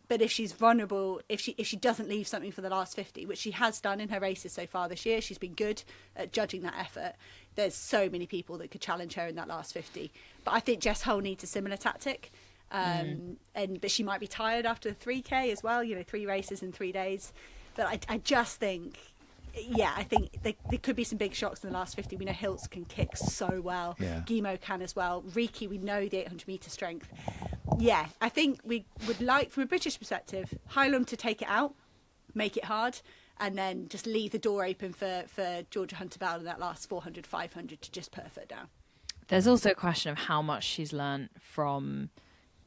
But if she's vulnerable, if she doesn't leave something for the last 50, which she has done in her races so far this year, she's been good at judging that effort. There's so many people that could challenge her in that last 50. But I think Jess Hull needs a similar tactic. But she might be tired after the 3K as well, 3 races in 3 days. But I just think, I think there could be some big shocks in the last 50. We know Hiltz can kick so well. Yeah. Guimo can as well. Reekie, we know the 800 metre strength. Yeah, I think we would like, from a British perspective, Hailom to take it out, make it hard, and then just leave the door open for Georgia Hunter-Bell in that last 400, 500 to just perf it down. There's also a question of how much she's learnt from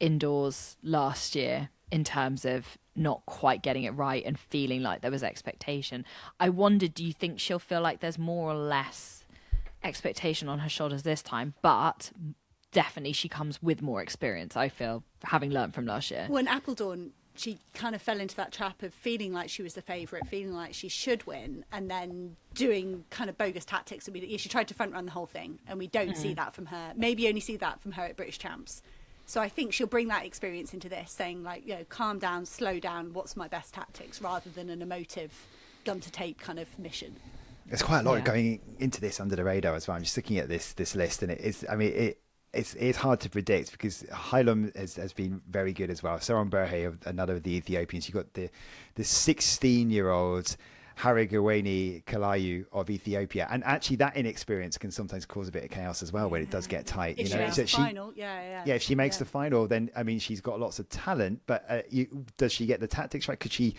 indoors last year in terms of not quite getting it right and feeling like there was expectation. I wonder, do you think she'll feel like there's more or less expectation on her shoulders this time? But definitely she comes with more experience, I feel, having learnt from last year. Well, in Appledorn, she kind of fell into that trap of feeling like she was the favourite, feeling like she should win, and then doing kind of bogus tactics. She tried to front run the whole thing, and we don't see that from her. Maybe only see that from her at British Champs. So I think she'll bring that experience into this, saying like, calm down, slow down, what's my best tactics, rather than an emotive gun to tape kind of mission. There's quite a lot going into this under the radar as well. I'm just looking at this list, and it's hard to predict because Hailum has been very good as well. Soron Berhe, another of the Ethiopians. You've got the 16-year-old Harigawani Kalayu of Ethiopia, and actually that inexperience can sometimes cause a bit of chaos as well when it does get tight. If she makes the final, if she makes the final, then I mean she's got lots of talent, but does she get the tactics right?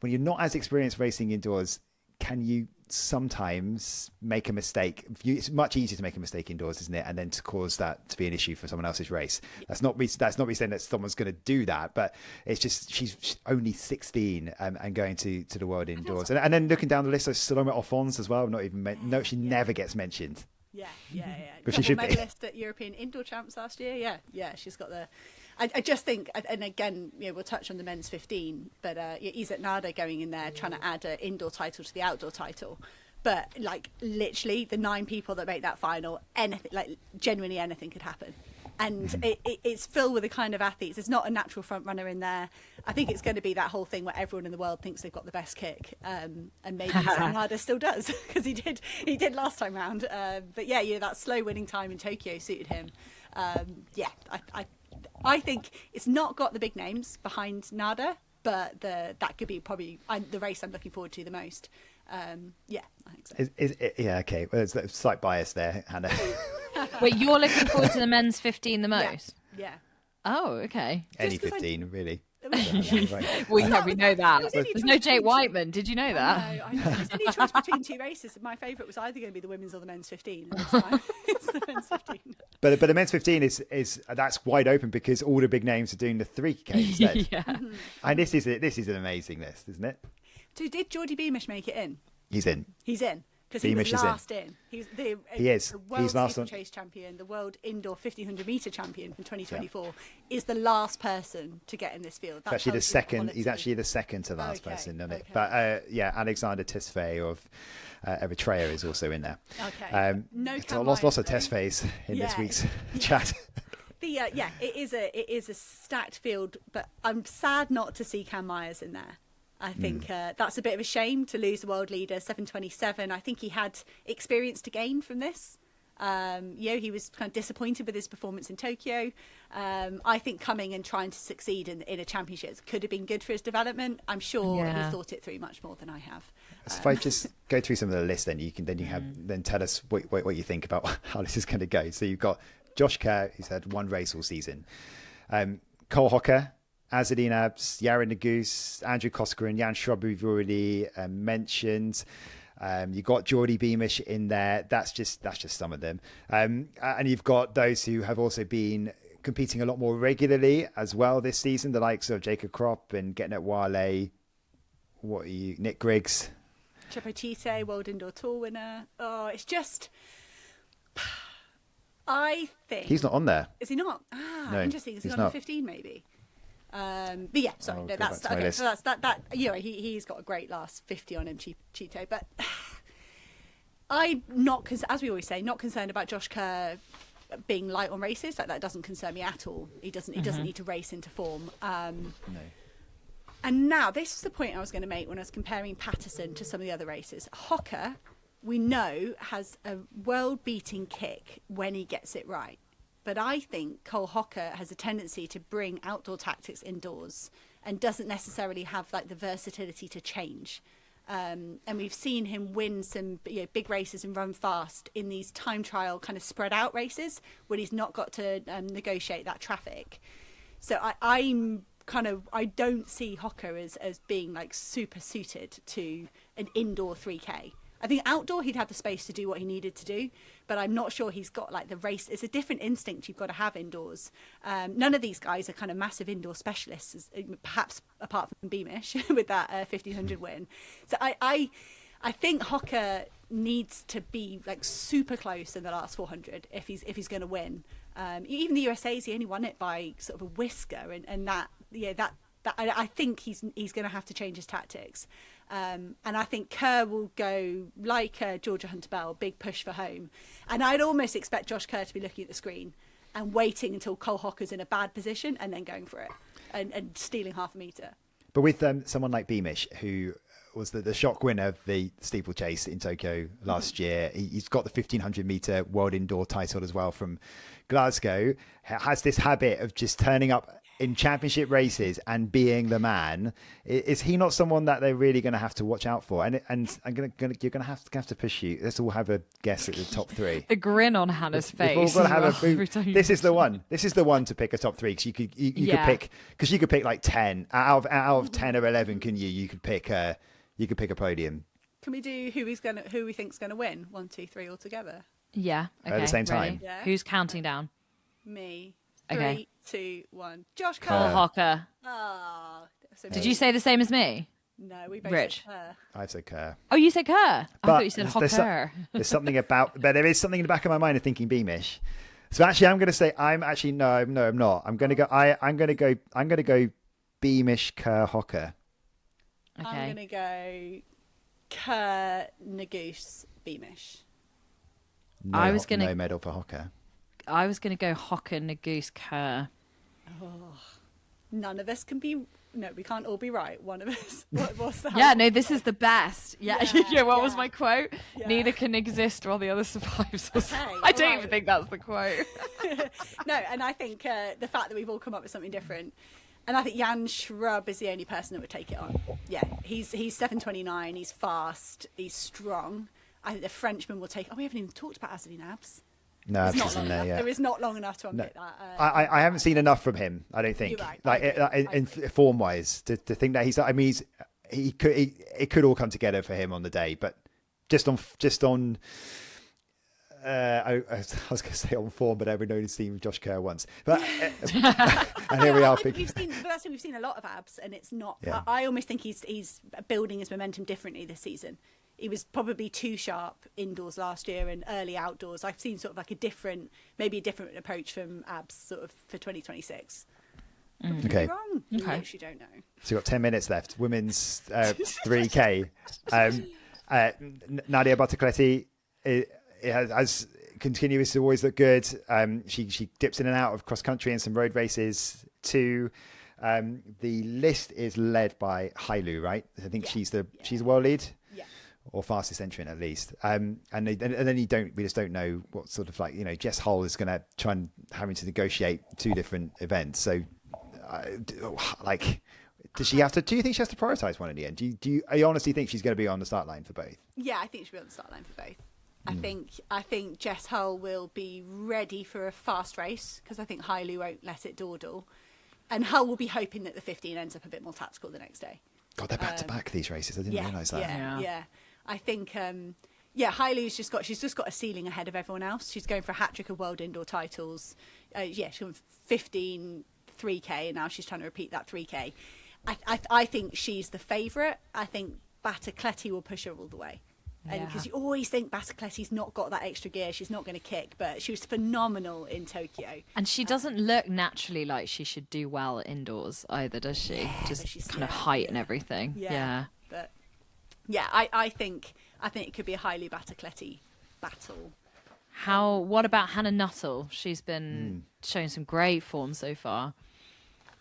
When you're not as experienced racing indoors, can you sometimes make a mistake? It's much easier to make a mistake indoors, isn't it? And then to cause that to be an issue for someone else's race. That's not me saying that someone's going to do that, but it's just she's only 16 and going to the world indoors. And then looking down the list, there's Salome Alphonse as well. Not even she never gets mentioned. Yeah. But she should be. Medalist at European Indoor Champs last year. Yeah. She's got the. I just think, and again, we'll touch on the men's 15, but Izzat Nada going in there trying to add an indoor title to the outdoor title. But like literally the 9 people that make that final, anything, like genuinely anything could happen. And it's filled with the kind of athletes. There's not a natural front runner in there. I think it's going to be that whole thing where everyone in the world thinks they've got the best kick, and maybe Nada still does because he did last time round. But that slow winning time in Tokyo suited him. I think it's not got the big names behind Nada, but that could be probably the race I'm looking forward to the most. I think so. Okay. Well, there's a slight bias there, Hannah. Wait, you're looking forward to the men's 15 the most? Yeah. Oh, okay. Any 15, really. We know that. There's no Jake Whiteman. Did you know that? I know. There's only a choice between 2 races. My favourite was either going to be the women's or the men's 15. And this time it's the men's 15. But the men's 15 is that's wide open because all the big names are doing the 3K instead. Yeah. And this is an amazing list, isn't it? So did Geordie Beamish make it in? He's in. Because he was last in. He's the world steeplechase champion, the world indoor 1500 metre champion from 2024, is the last person to get in this field. That's actually the second. He's actually the second to last person, isn't it? But Alexander Tesfaye of Eritrea is also in there. Okay. Lots of Tesfayes in this week's chat. It is a stacked field, but I'm sad not to see Cam Myers in there. I think that's a bit of a shame to lose the world leader, 7:27. I think he had experience to gain from this. He was kind of disappointed with his performance in Tokyo. I think coming and trying to succeed in a championship could have been good for his development. I'm sure he thought it through much more than I have. So if I just go through some of the list, then tell us what you think about how this is going to go. So you've got Josh Kerr, who's had one race all season. Cole Hocker, Azadine Abs, Yaron Nagus, Andrew Kosker and Jan Schrob, we've already mentioned. You've got Geordie Beamish in there. That's just some of them. And you've got those who have also been competing a lot more regularly as well this season, the likes of Jacob Kropp and Getnet Wale. Nick Griggs? Chepotite, World Indoor Tour winner. Oh, it's just... I think... He's not on there. Is he not? No, interesting. Is he on the 15 maybe? But yeah, sorry, no, that's okay. So that's that. He's got a great last 50 on him, Cheeto. But I'm not, as we always say, not concerned about Josh Kerr being light on races. Like that doesn't concern me at all. He doesn't need to race into form. No. And now this is the point I was going to make when I was comparing Patterson to some of the other races. Hocker, we know, has a world-beating kick when he gets it right. But I think Cole Hocker has a tendency to bring outdoor tactics indoors and doesn't necessarily have like the versatility to change. And we've seen him win some big races and run fast in these time trial kind of spread out races when he's not got to negotiate that traffic. So I don't see Hocker as being like super suited to an indoor 3K. I think outdoor he'd have the space to do what he needed to do, but I'm not sure he's got like the race. It's a different instinct you've got to have indoors. None of these guys are kind of massive indoor specialists, perhaps apart from Beamish with that 1500 win. So I think Hocker needs to be like super close in the last 400 if he's going to win. Even the USA's, he only won it by sort of a whisker, and that I think he's going to have to change his tactics. And I think Kerr will go like Georgia Hunter-Bell, big push for home. And I'd almost expect Josh Kerr to be looking at the screen and waiting until Cole Hocker's in a bad position and then going for it and stealing half a metre. But with someone like Beamish, who was the shock winner of the steeplechase in Tokyo last year, he's got the 1500 metre world indoor title as well from Glasgow, has this habit of just turning up in championship races and being the man. Is he not someone that they're really going to have to watch out for? And you're going to have to push you. Let's all have a guess at the top three. The grin on Hannah's face. We've all got to have this is the one. This is the one to pick a top three, because you could pick like 10 out of 10 or 11. You could pick a podium. Can we do who we think's going to win? 1, 2, 3 all together. Yeah. Okay. At the same time. Yeah. Who's counting down? Me. Okay. 3, 2, 1. Josh Cole Kerr. Hocker. Oh, Did you say the same as me? No, we both Rich. said Kerr. I've said Kerr. Oh, you said Kerr. I But thought you said there's Hocker. There's something about, but there is something in the back of my mind of thinking Beamish. So actually, I'm going to say I'm not. I'm going to go Beamish, Kerr, Hocker. Okay. I'm going to go Kerr, Nagoose, Beamish. No medal for Hocker. I was going to go Hocker, Nagoose, Kerr. Oh, none of us can be. No, we can't all be right. One of us. What's that? Yeah, no, this is the best. Yeah, Yeah, what was yeah. my quote? Yeah. Neither can exist while the other survives. Okay, I don't alright. even think that's the quote. No, and I think the fact that we've all come up with something different, and I think Jan Schrub is the only person that would take it on. Yeah, he's 7:29. He's fast. He's strong. I think the Frenchman will take. Oh, we haven't even talked about Azzolina Abs. No, It's I've not just long in there enough. yet. There is not long enough to unpick that. I haven't seen enough from him. I don't think, You're right. like I agree. in form wise, to think that he's. I mean, it could all come together for him on the day, but just on. I was going to say on form, but everyone knows seen Josh Kerr once. But and here we are. We've seen a lot of Abs, and it's not. Yeah. I almost think he's building his momentum differently this season. He was probably too sharp indoors last year and early outdoors. I've seen sort of like maybe a different approach from Abs sort of for 2026. Okay. Wrong. Okay. You actually don't know. So you've got 10 minutes left. Women's 3K. Nadia Bartocletti has continuous to always look good. She dips in and out of cross country and some road races too. The list is led by Hailu, right? I think she's the world lead. Yeah. Or fastest entrant at least, and then we just don't know what sort of, like, you know, Jess Hull is going to try and having to negotiate two different events. So, does she have to? Do you think she has to prioritize one in the end? I honestly think she's going to be on the start line for both? Yeah, I think she'll be on the start line for both. I think Jess Hull will be ready for a fast race, because I think Hailu won't let it dawdle, and Hull will be hoping that the 15 ends up a bit more tactical the next day. God, they're back to back, these races. I didn't realise that. Yeah. I think, Hailu's just got a ceiling ahead of everyone else. She's going for a hat-trick of world indoor titles. She's won 15 3K, and now she's trying to repeat that 3K. I think she's the favourite. I think Bartocletti will push her all the way. Because you always think Bartocletti's not got that extra gear, she's not going to kick, but she was phenomenal in Tokyo. And she doesn't look naturally like she should do well indoors either, does she? Yeah, just kind of height and everything. Yeah. But yeah, I think it could be a highly Bartocletti battle. What about Hannah Nuttall? She's been showing some great form so far.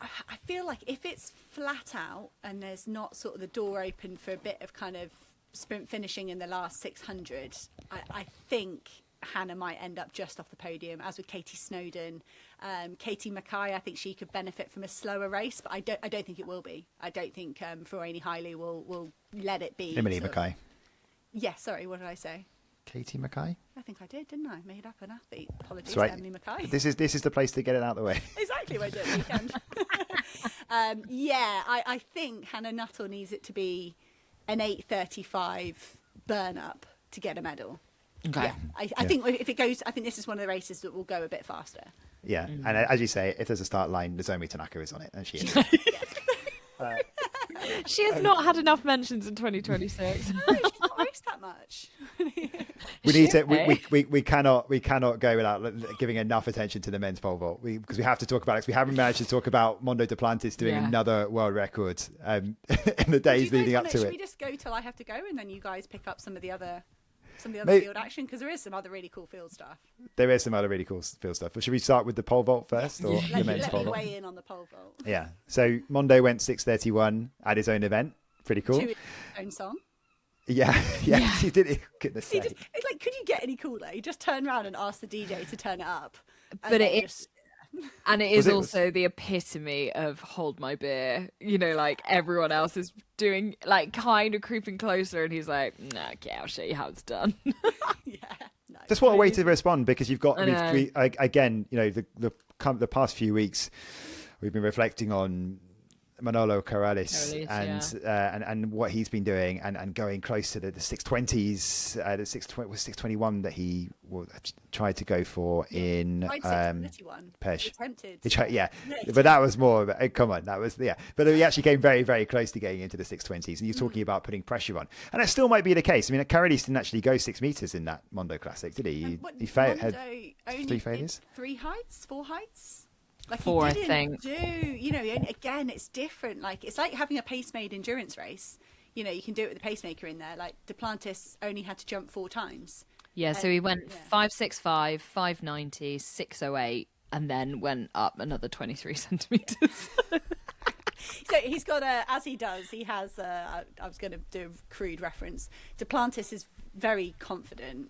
I feel like if it's flat out and there's not sort of the door open for a bit of kind of sprint finishing in the last 600, I think Hannah might end up just off the podium, as with Katie Snowden. Katie Mackay, I think she could benefit from a slower race, but I don't think it will be. I don't think Floranie Hailu will let it be. Emily Mackay. Yeah, sorry, what did I say? Katie Mackay. I think I did, didn't I? Made up an athlete. Apologies, That's right. Emily Mackay. This is the place to get it out of the way. Exactly what I did at the weekend. I think Hannah Nuttall needs it to be an 8:35 burn up to get a medal. Okay. Yeah, I think if it goes, I think this is one of the races that will go a bit faster. Yeah, and as you say, if there's a start line, Nozomi Tanaka is on it, and she is. She has not had enough mentions in 2026. No, she's not raced that much. We need to. We cannot go without giving enough attention to the men's pole vault, because we have to talk about it. 'Cause we haven't managed to talk about Mondo Duplantis doing another world record in the days leading up to Should it. we just go till I have to go, and then you guys pick up some of the other? some of the other field action? Because there is some other really cool field stuff. There is some other really cool field stuff. But should we start with the pole vault first, or the men's pole vault? Let me weigh in on the pole vault. Yeah. So Mondo went 6:31 at his own event. Pretty cool. To his own song. Yeah, he did it. Goodness sake. It's like, could you get any cooler? He just turned around and asked the DJ to turn it up. But it is. And it is also the epitome of hold my beer. You know, like everyone else is doing, like kind of creeping closer, and he's like, nah, okay, I'll show you how it's done. Yeah. No, just what a way to respond, because you've got, again, you know, the past few weeks, we've been reflecting on Manolo Corrales and what he's been doing and going close to the 620s, the 621 that he tried to go for in Pesh. But that was more. Come on, that was But he actually came very, very close to getting into the 620s, and you're talking about putting pressure on, and it still might be the case. I mean, Corrales didn't actually go 6 meters in that Mondo Classic, did he? He had 3 failures, 4 heights. Like 4, he didn't I think. you know, again, it's different. Like, it's like having a pace-made endurance race. You know, you can do it with a pacemaker in there. Like, Duplantis only had to jump 4 times. Yeah, so he went 565, 590, 608, and then went up another 23 centimeters. So he's got as he does, he has, I was going to do a crude reference. Duplantis is very confident.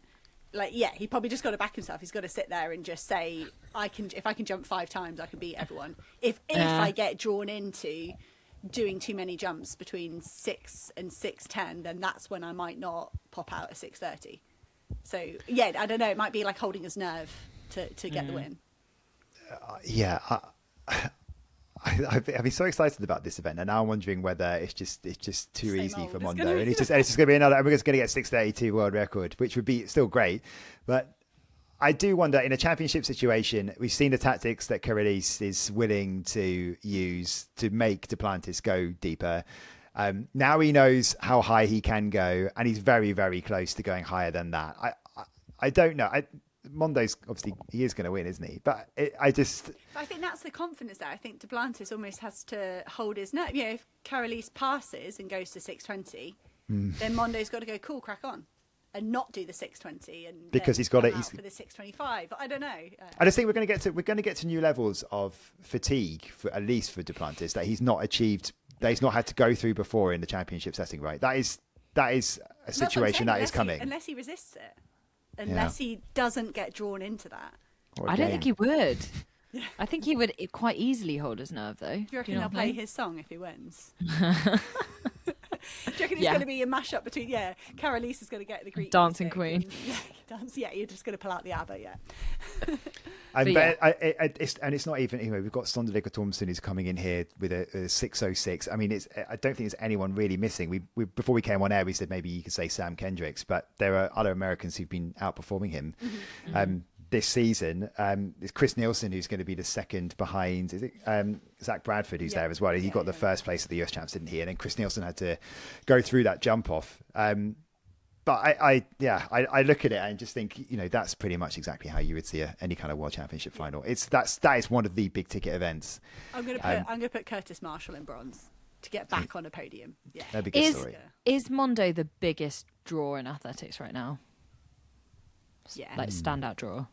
Like, he probably just got to back himself. He's got to sit there and just say, if I can jump 5 times, I can beat everyone. If I get drawn into doing too many jumps between 6 and 6:10, then that's when I might not pop out at 6:30. So I don't know. It might be like holding his nerve to get the win. I've been so excited about this event, and now I'm wondering whether it's just too Same easy old. for It's Mondo, gonna be- and it's just going to be another. And we're just going to get 6:32 world record, which would be still great. But I do wonder, in a championship situation, we've seen the tactics that Corrales is willing to use to make Duplantis go deeper. Now he knows how high he can go, and he's very, very close to going higher than that. I don't know. Mondo's obviously, he is going to win, isn't he? But I think that's the confidence there. I think Duplantis almost has to hold his nerve. You know, if Corrales passes and goes to 6:20, then Mondo's got to go, cool, crack on, and not do the 6:20, and because he's got it for the 6:25. I don't know. I just think we're going to get to new levels of fatigue, at least for Duplantis, that he's not achieved, that he's not had to go through before in the championship setting. Right? That is a situation that is coming, unless he resists it. Unless he doesn't get drawn into that. I don't think he would. I think he would quite easily hold his nerve, though. Do you reckon he'll play his song if he wins? Do you reckon it's going to be a mashup between, Corrales is going to get the Greek Dancing music Queen. You're just going to pull out the ABBA, and it's not even, we've got Sondre Thompson who's coming in here with a 606. I mean, I don't think there's anyone really missing. We before we came on air, we said maybe you could say Sam Kendricks, but there are other Americans who've been outperforming him this season. There's Chris Nielsen, who's going to be the second behind, is it Zach Bradford, who's there as well. He got the first place at the US Champs, didn't he? And then Chris Nielsen had to go through that jump off. But I look at it and just think, that's pretty much exactly how you would see any kind of World Championship final. That is one of the big ticket events. I'm going to put Curtis Marshall in bronze to get back on a podium. Yeah, that'd be a good story. Is Mondo the biggest draw in athletics right now? Yeah, like standout draw.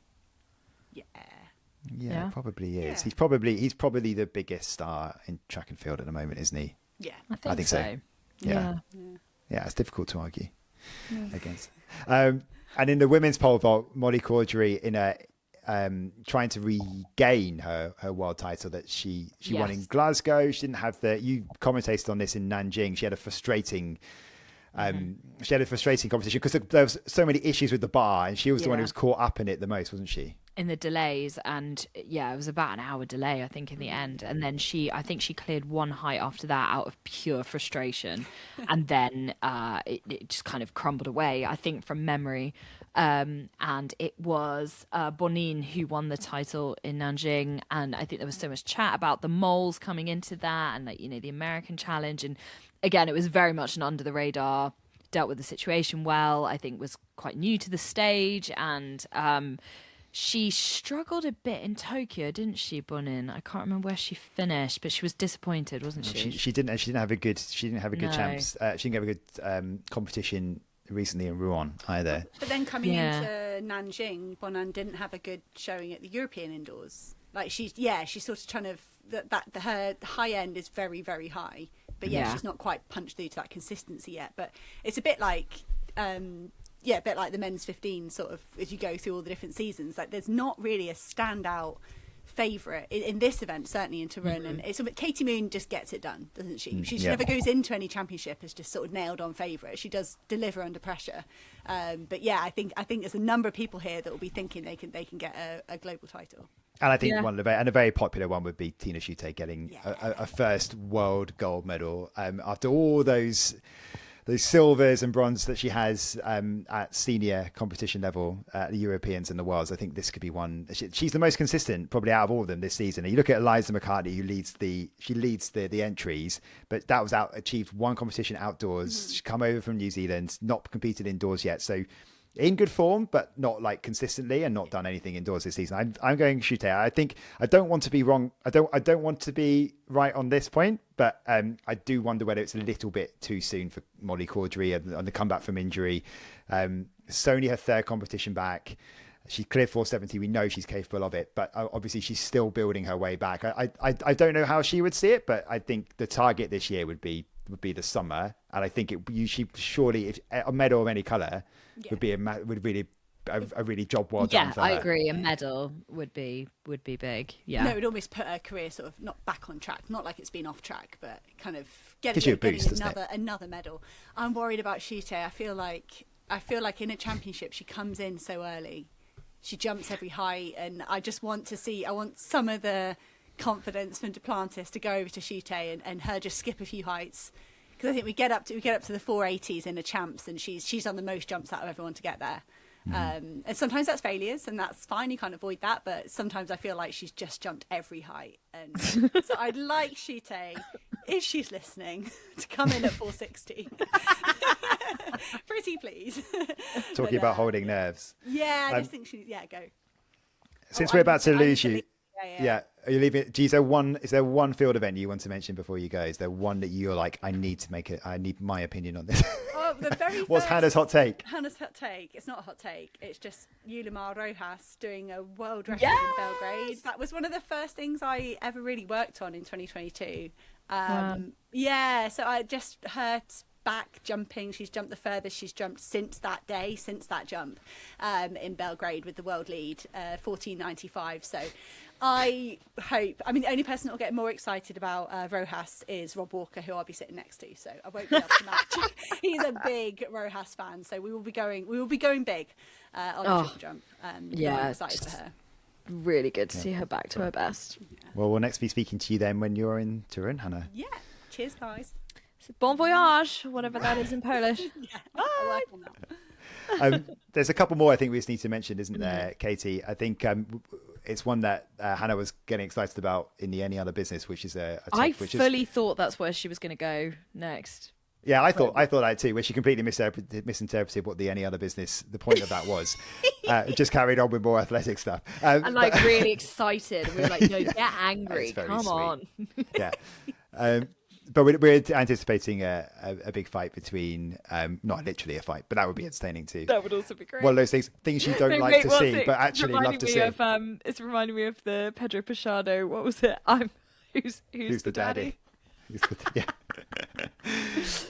Yeah, it probably is. Yeah. He's probably the biggest star in track and field at the moment, isn't he? Yeah, I think so. Yeah, it's difficult to argue against. And in the women's pole vault, Molly Cordery in a trying to regain her world title that she won in Glasgow. She didn't have you commentated on this in Nanjing. She had a frustrating competition because there was so many issues with the bar, and she was the one who was caught up in it the most, wasn't she? In the delays, and it was about an hour delay, I think, in the end. And then I think she cleared one height after that out of pure frustration, and then it just kind of crumbled away, I think, from memory. And it was Bonin who won the title in Nanjing, and I think there was so much chat about the moles coming into that, and the American challenge. And again, it was very much an under the radar, dealt with the situation well. I think was quite new to the stage, and she struggled a bit in Tokyo, didn't she, Bonin? I can't remember where she finished, but she was disappointed, wasn't she? She didn't have a good. She didn't have a good champs. She didn't have a good competition recently in Rouen either. But then coming into Nanjing, Bonan didn't have a good showing at the European indoors. Like she's sort of trying to her high end is very, very high, but she's not quite punched through to that consistency yet. But it's a bit like a bit like the men's 15 sort of as you go through all the different seasons. Like there's not really a standout favourite in this event, certainly in Torun, and it's Katie Moon just gets it done, doesn't she? She never goes into any championship as just sort of nailed on favourite. She does deliver under pressure, but I think there's a number of people here that will be thinking they can get a global title. And I think a very popular one would be Tina Schutte getting a first world gold medal after all those silvers and bronze that she has at senior competition level at the Europeans and the Worlds. I think this could be one. She's the most consistent probably out of all of them this season. You look at Eliza McCartney, who leads the entries, but that was achieved one competition outdoors. She's come over from New Zealand, not competed indoors yet, so in good form, but not like consistently, and not done anything indoors this season. I'm going Schutte. I think I don't want to be wrong. I don't want to be right on this point, but I do wonder whether it's a little bit too soon for Molly Caudry on the comeback from injury. It's only her third competition back. She cleared 470. We know she's capable of it, but obviously she's still building her way back. I don't know how she would see it, but I think the target this year would be the summer, and I think she surely, if a medal of any colour would be a really job well done. Yeah, for I her. agree. A medal would be big. Yeah, no, it would almost put her career sort of not back on track, not like it's been off track, but kind of Gives you a boost, getting another medal. I'm worried about Schutte. I feel like in a championship she comes in so early, she jumps every height, and I just want some of the confidence from Duplantis to go over to Schutte and her just skip a few heights, because I think we get up to the 480s in the champs, and she's done the most jumps out of everyone to get there. And sometimes that's failures, and that's fine, you can't avoid that, but sometimes I feel like she's just jumped every height, and so I'd like Schutte, if she's listening, to come in at 460. Pretty please. Talking about holding nerves. Yeah, I just think go. Since we're about to lose you. Yeah. Are you leaving? Is there one field event you want to mention before you go? Is there one that you're like, I need my opinion on this? Oh, the very What's Hannah's hot take? Hannah's hot take. It's not a hot take. It's just Yulimar Rojas doing a world record in Belgrade. That was one of the first things I ever really worked on in 2022. Yeah, so I just heard back jumping. She's jumped the furthest she's jumped since that jump in Belgrade with the world lead, 1495. So I hope, the only person that will get more excited about Rojas is Rob Walker, who I'll be sitting next to, so I won't be able to match. He's a big Rojas fan, so we will be going big on the triple jump. I'm excited for her. Really good to see her back to her best. Yeah. Well, we'll next be speaking to you then when you're in Torun, Hannah. Yeah. Cheers, guys. Bon voyage, whatever that is in Polish. I'll work on that. There's a couple more I think we just need to mention, isn't there, Katie? I think it's one that Hannah was getting excited about in the Any Other Business, which is I fully thought that's where she was going to go next. Yeah, I thought that too, where she completely misinterpreted what the Any Other Business, the point of that was. Just carried on with more athletic stuff. And really excited. We were like, no, get angry. Come on. Yeah. But we're anticipating a big fight between, not literally a fight, but that would be entertaining too. That would also be great. One of those things you don't like to see, but actually love to see. It's reminding me of the Pedro Pachado. What was it? Who's the daddy? Yeah.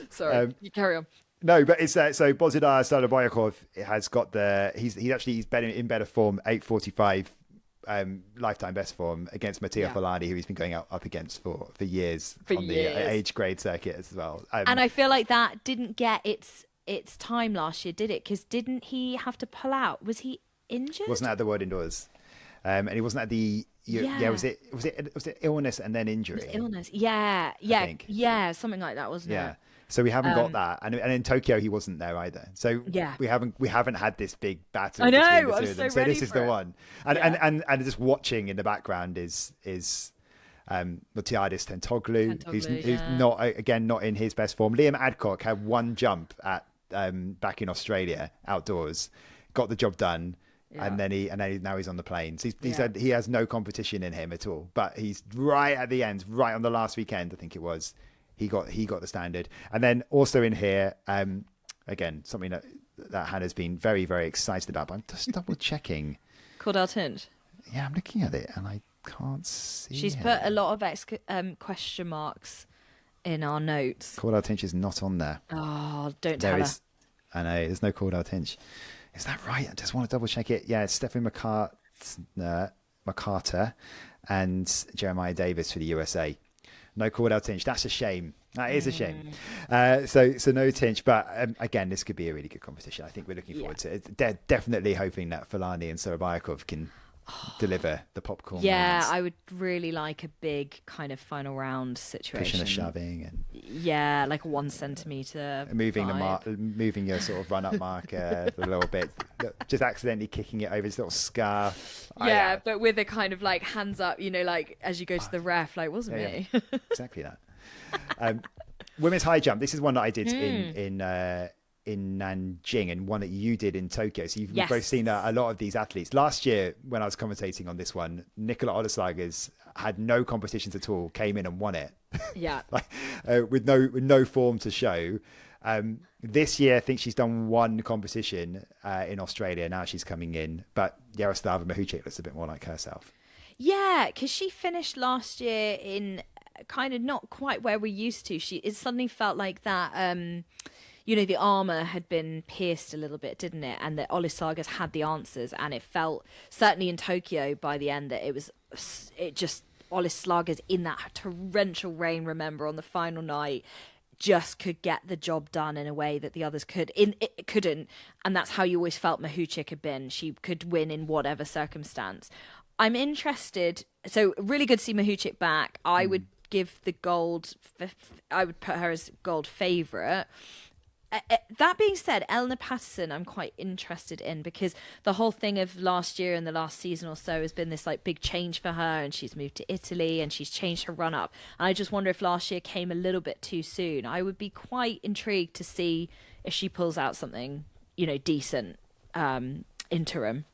Sorry, you carry on. No, but it's so Bozidar Staloboyakov has got he's better in better form, 8:45 lifetime best form against Mattia Folani, who he's been going up against for years on the age grade circuit as well. And I feel like that didn't get its time last year, did it? Because didn't he have to pull out? Was he injured? Wasn't at the World Indoors, and he wasn't at the. Was it illness and then injury? Illness, something like that, wasn't it? Yeah. So we haven't got that, and in Tokyo he wasn't there either. So we haven't had this big battle. I know. Between the two I'm of them. so So ready this is for the it. one, and just watching in the background is Miltiadis Tentoglu, who's not in his best form. Liam Adcock had one jump at back in Australia outdoors, got the job done. Yeah. And then now he's on the plane. So he said he has no competition in him at all. But he's right at the end, right on the last weekend, I think it was. He got the standard. And then also in here, again, something that Hannah's been very, very excited about. But I'm just double checking. Cordell Tinch. Yeah, I'm looking at it and I can't see. She's put a lot of question marks in our notes. Cordell Tinch is not on there. Oh, don't tell her. I know, there's no Cordell Tinch. Is that right? I just want to double check it. Yeah, it's Stephanie McCarter and Jeremiah Davis for the USA. No Cordell Tinch. That's a shame. That is a shame. So no Tinch. But again, this could be a really good competition. I think we're looking forward to it. They're definitely hoping that Falani and Sarabayakov can deliver the popcorn. Yeah, moments. I would really like a big kind of final round situation. Pushing and shoving and like 1 centimeter. Moving your sort of run up marker a little bit, just accidentally kicking it over this little scarf. Yeah, but with a kind of like hands up, like as you go to the ref, like wasn't me. Exactly that. Women's high jump. This is one that I did in Nanjing and one that you did in Tokyo. So you've both seen a lot of these athletes. Last year, when I was commentating on this one, Nicola Odeslagers had no competitions at all, came in and won it. Yeah. with no form to show. This year, I think she's done one competition in Australia. Now she's coming in. But Yaroslava Mahuchik looks a bit more like herself. Yeah, because she finished last year in kind of not quite where we're used to. It suddenly felt like that... the armour had been pierced a little bit, didn't it? And that Olisaga's had the answers. And it felt, certainly in Tokyo by the end, that Olisaga's in that torrential rain, remember, on the final night, just could get the job done in a way that the others couldn't. And that's how you always felt Mahuchik had been. She could win in whatever circumstance. I'm interested. So really good to see Mahuchik back. I would give the gold, I would put her as gold favourite. That being said, Eleanor Patterson I'm quite interested in, because the whole thing of last year and the last season or so has been this like big change for her, and she's moved to Italy and she's changed her run up. And I just wonder if last year came a little bit too soon. I would be quite intrigued to see if she pulls out something, decent interim.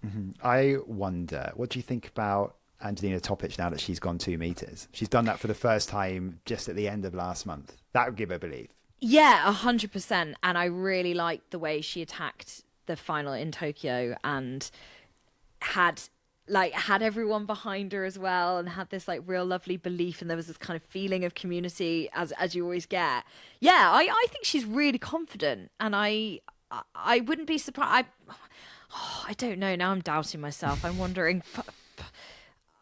Mm-hmm. I wonder, what do you think about Angelina Topic now that she's gone 2 meters? She's done that for the first time just at the end of last month. That would give her belief. Yeah, 100%. And I really liked the way she attacked the final in Tokyo and had everyone behind her as well, and had this like real lovely belief, and there was this kind of feeling of community as you always get. Yeah, I think she's really confident, and I wouldn't be surprised. I don't know. Now I'm doubting myself. I'm wondering.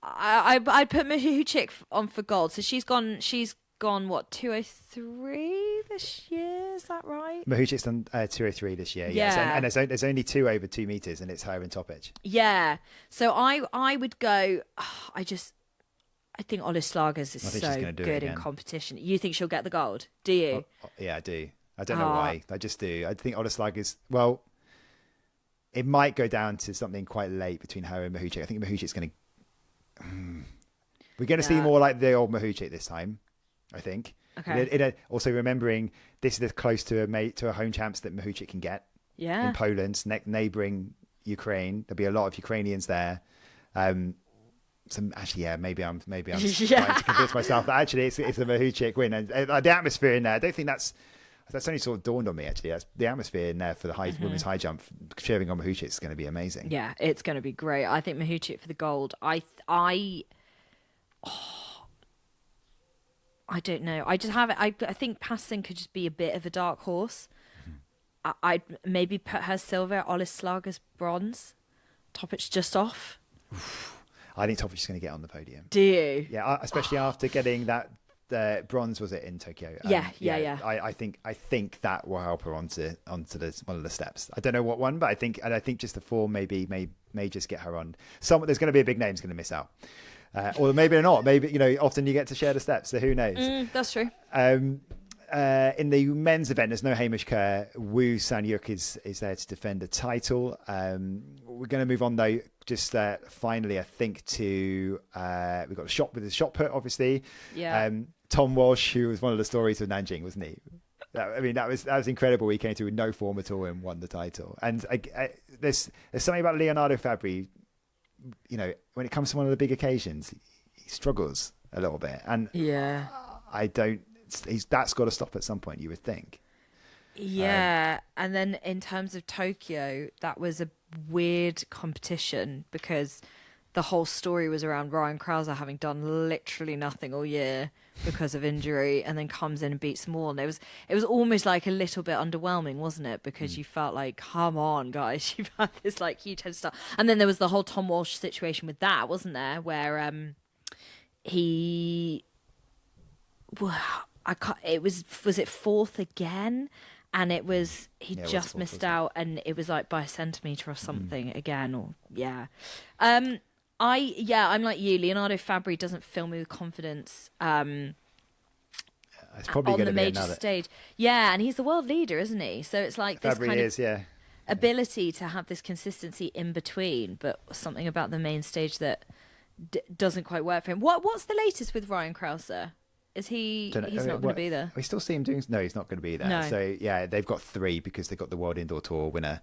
I'd put Mahuchik on for gold. So she's gone what, 203 this year, is that right? Mahuchik's done 203 this year, yes. And there's only 2 over 2 meters, and it's her and Topic. Yeah, so I would go. I think Olisaga's is so good in competition. You think she'll get the gold? Do you? Yeah, I do. I don't know why. I just do. I think Olisaga's, well, it might go down to something quite late between her and Mahuchik. I think Mahuchik's going to. We're going to see more like the old Mahuchik this time, I think. Okay. Also remembering this is as close to a home champs that Mahuchik can get. Yeah. In Poland, neighbouring Ukraine, there'll be a lot of Ukrainians there. Maybe I'm trying to convince myself that actually it's a Mahuchik win, and the atmosphere in there. I don't think that's only sort of dawned on me actually. That's the atmosphere in there for the women's high jump. Cheering on Mahuchik is going to be amazing. Yeah, it's going to be great. I think Mahuchik for the gold. I don't know. I just have it. I think Patterson could just be a bit of a dark horse. I'd maybe put her silver, Olisaga's bronze. Topic's just off. I think Topic's going to get on the podium. Do you? Yeah, especially after getting that bronze, was it, in Tokyo? Yeah. I think that will help her onto one of the steps. I don't know what one, but I think just the form may just get her on. There's going to be a big name's going to miss out. Or maybe not. Maybe, often you get to share the steps, so who knows? That's true. In the men's event, there's no Hamish Kerr. Woo San-yuk is there to defend the title. We're going to move on, though, just finally, I think, to... we've got a shot with the shot put, obviously. Yeah. Tom Walsh, who was one of the stories of Nanjing, wasn't he? That was incredible. He came through with no form at all and won the title. And there's something about Leonardo Fabri, when it comes to one of the big occasions, he struggles a little bit. And yeah, that's got to stop at some point, you would think. Yeah, and then in terms of Tokyo, that was a weird competition because the whole story was around Ryan Krauser having done literally nothing all year because of injury, and then comes in and beats them all. And it was almost like a little bit underwhelming, wasn't it? Because you felt like, come on, guys, you've had this like huge head start. And then there was the whole Tom Walsh situation with that, wasn't there? Where he, well, it was it fourth again? And it was just missed out, and it was like by a centimetre or something again. Or I'm like you. Leonardo Fabri doesn't fill me with confidence. It's probably on going the to be major stage. Yeah, and he's the world leader, isn't he? So it's like this Fabri kind is, of ability to have this consistency in between, but something about the main stage that doesn't quite work for him. What's the latest with Ryan Krauser? Is he's not going to be there? We still see him doing. No, he's not going to be there. No. So they've got 3 because they've got the World Indoor Tour winner.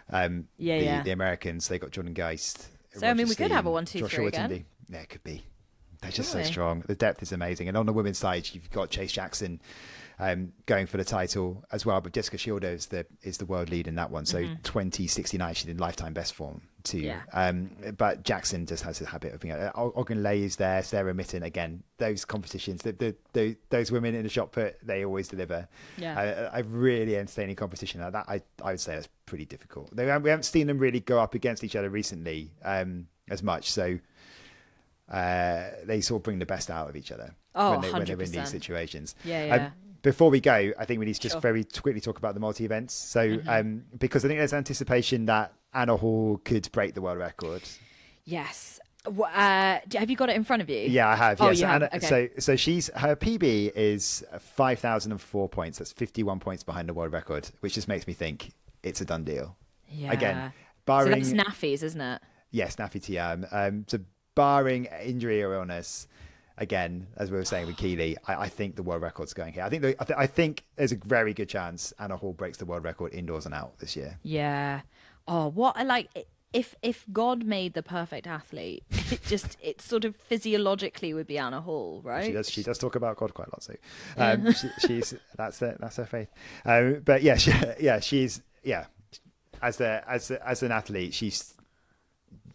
The Americans. They got Jordan Geist. So I mean, we could have a 1, 2, 3 again. Yeah, it could be. They're just so strong. The depth is amazing. And on the women's side, you've got Chase Jackson going for the title as well. But Jessica Schilder is the world lead in that one. So 2069, she's in lifetime best form too. Yeah. But Jackson just has a habit of being. Ogden Lay is there. Sarah Mitten again. Those competitions, those women in the shot put, they always deliver. Yeah. A really entertaining competition like that. I would say that's pretty difficult. We haven't seen them really go up against each other recently as much. So. They sort of bring the best out of each other when they're in these situations. Before we go, I think we need to just very quickly talk about the multi-events. So, because I think there's anticipation that Anna Hall could break the world record. Yes. Have you got it in front of you? Yeah, I have. Oh, yes. you have? Okay. So her PB is 5,004 points. That's 51 points behind the world record, which just makes me think it's a done deal. Yeah. Again, barring so that's NAFI's, isn't it? Yes, NAFI TM. So barring injury or illness, again, as we were saying with Keeley, I think the world record's going here. I think there's a very good chance Anna Hall breaks the world record indoors and out this year. Yeah. Oh, what I like. If God made the perfect athlete, it sort of physiologically would be Anna Hall, right? She does talk about God quite a lot, so she's that's her faith. But she's as an athlete,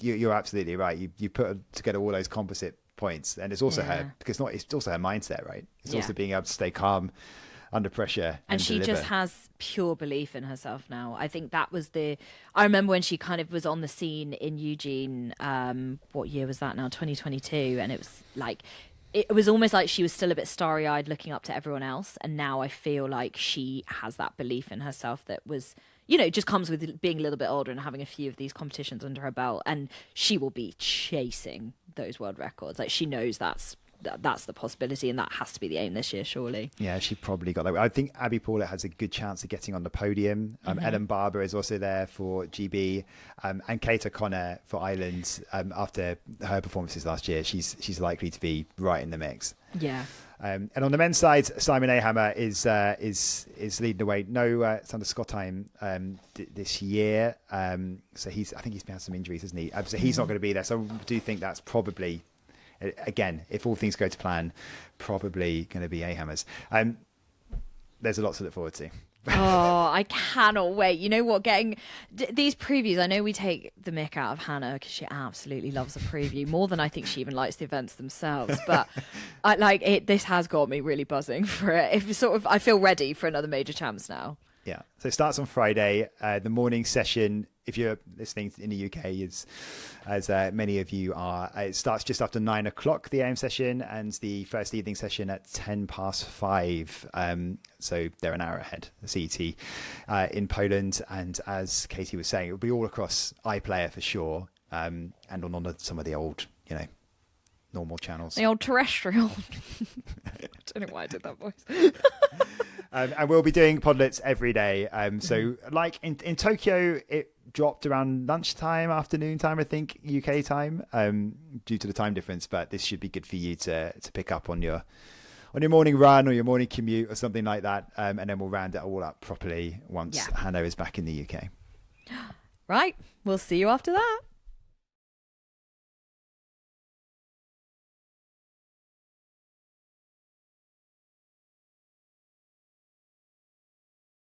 you're absolutely right. You put together all those composite points, and it's also her, because it's also her mindset, right? It's also being able to stay calm under pressure and she deliver. Just has pure belief in herself now. I think that was I remember when she kind of was on the scene in Eugene, what year was that now, 2022, and it was like it was almost like she was still a bit starry-eyed looking up to everyone else, and now I feel like she has that belief in herself that was, just comes with being a little bit older and having a few of these competitions under her belt, and she will be chasing those world records. Like, she knows that's the possibility, and that has to be the aim this year, surely. Yeah, she probably got that. I think Abby Paulett has a good chance of getting on the podium. Ellen Barber is also there for GB, and Kate O'Connor for Ireland. After her performances last year, she's likely to be right in the mix. Yeah. And on the men's side, Simon Ahammer is leading the way. No Sander Scottheim this year. So I think he's had some injuries, hasn't he? So he's not going to be there. So I do think that's probably, again, if all things go to plan, probably going to be Ahammer's. There's a lot to look forward to. Oh, I cannot wait. You know what? Getting these previews, I know we take the mick out of Hannah because she absolutely loves a preview more than I think she even likes the events themselves. But I like it. This has got me really buzzing for it. I feel ready for another major champs now. Yeah. So it starts on Friday. The morning session, if you're listening in the UK, as many of you are, it starts just after 9 o'clock, the AM session, and the first evening session at 5:10. So they're an hour ahead, CET, in Poland. And as Katie was saying, it'll be all across iPlayer for sure, and on some of the old, normal channels. The old terrestrial. I don't know why I did that voice. And we'll be doing podlets every day. So like in Tokyo, it dropped around lunchtime, afternoon time, I think, UK time, due to the time difference. But this should be good for you to pick up on your morning run or your morning commute or something like that. And then we'll round it all up properly once Hannah is back in the UK. Right. We'll see you after that.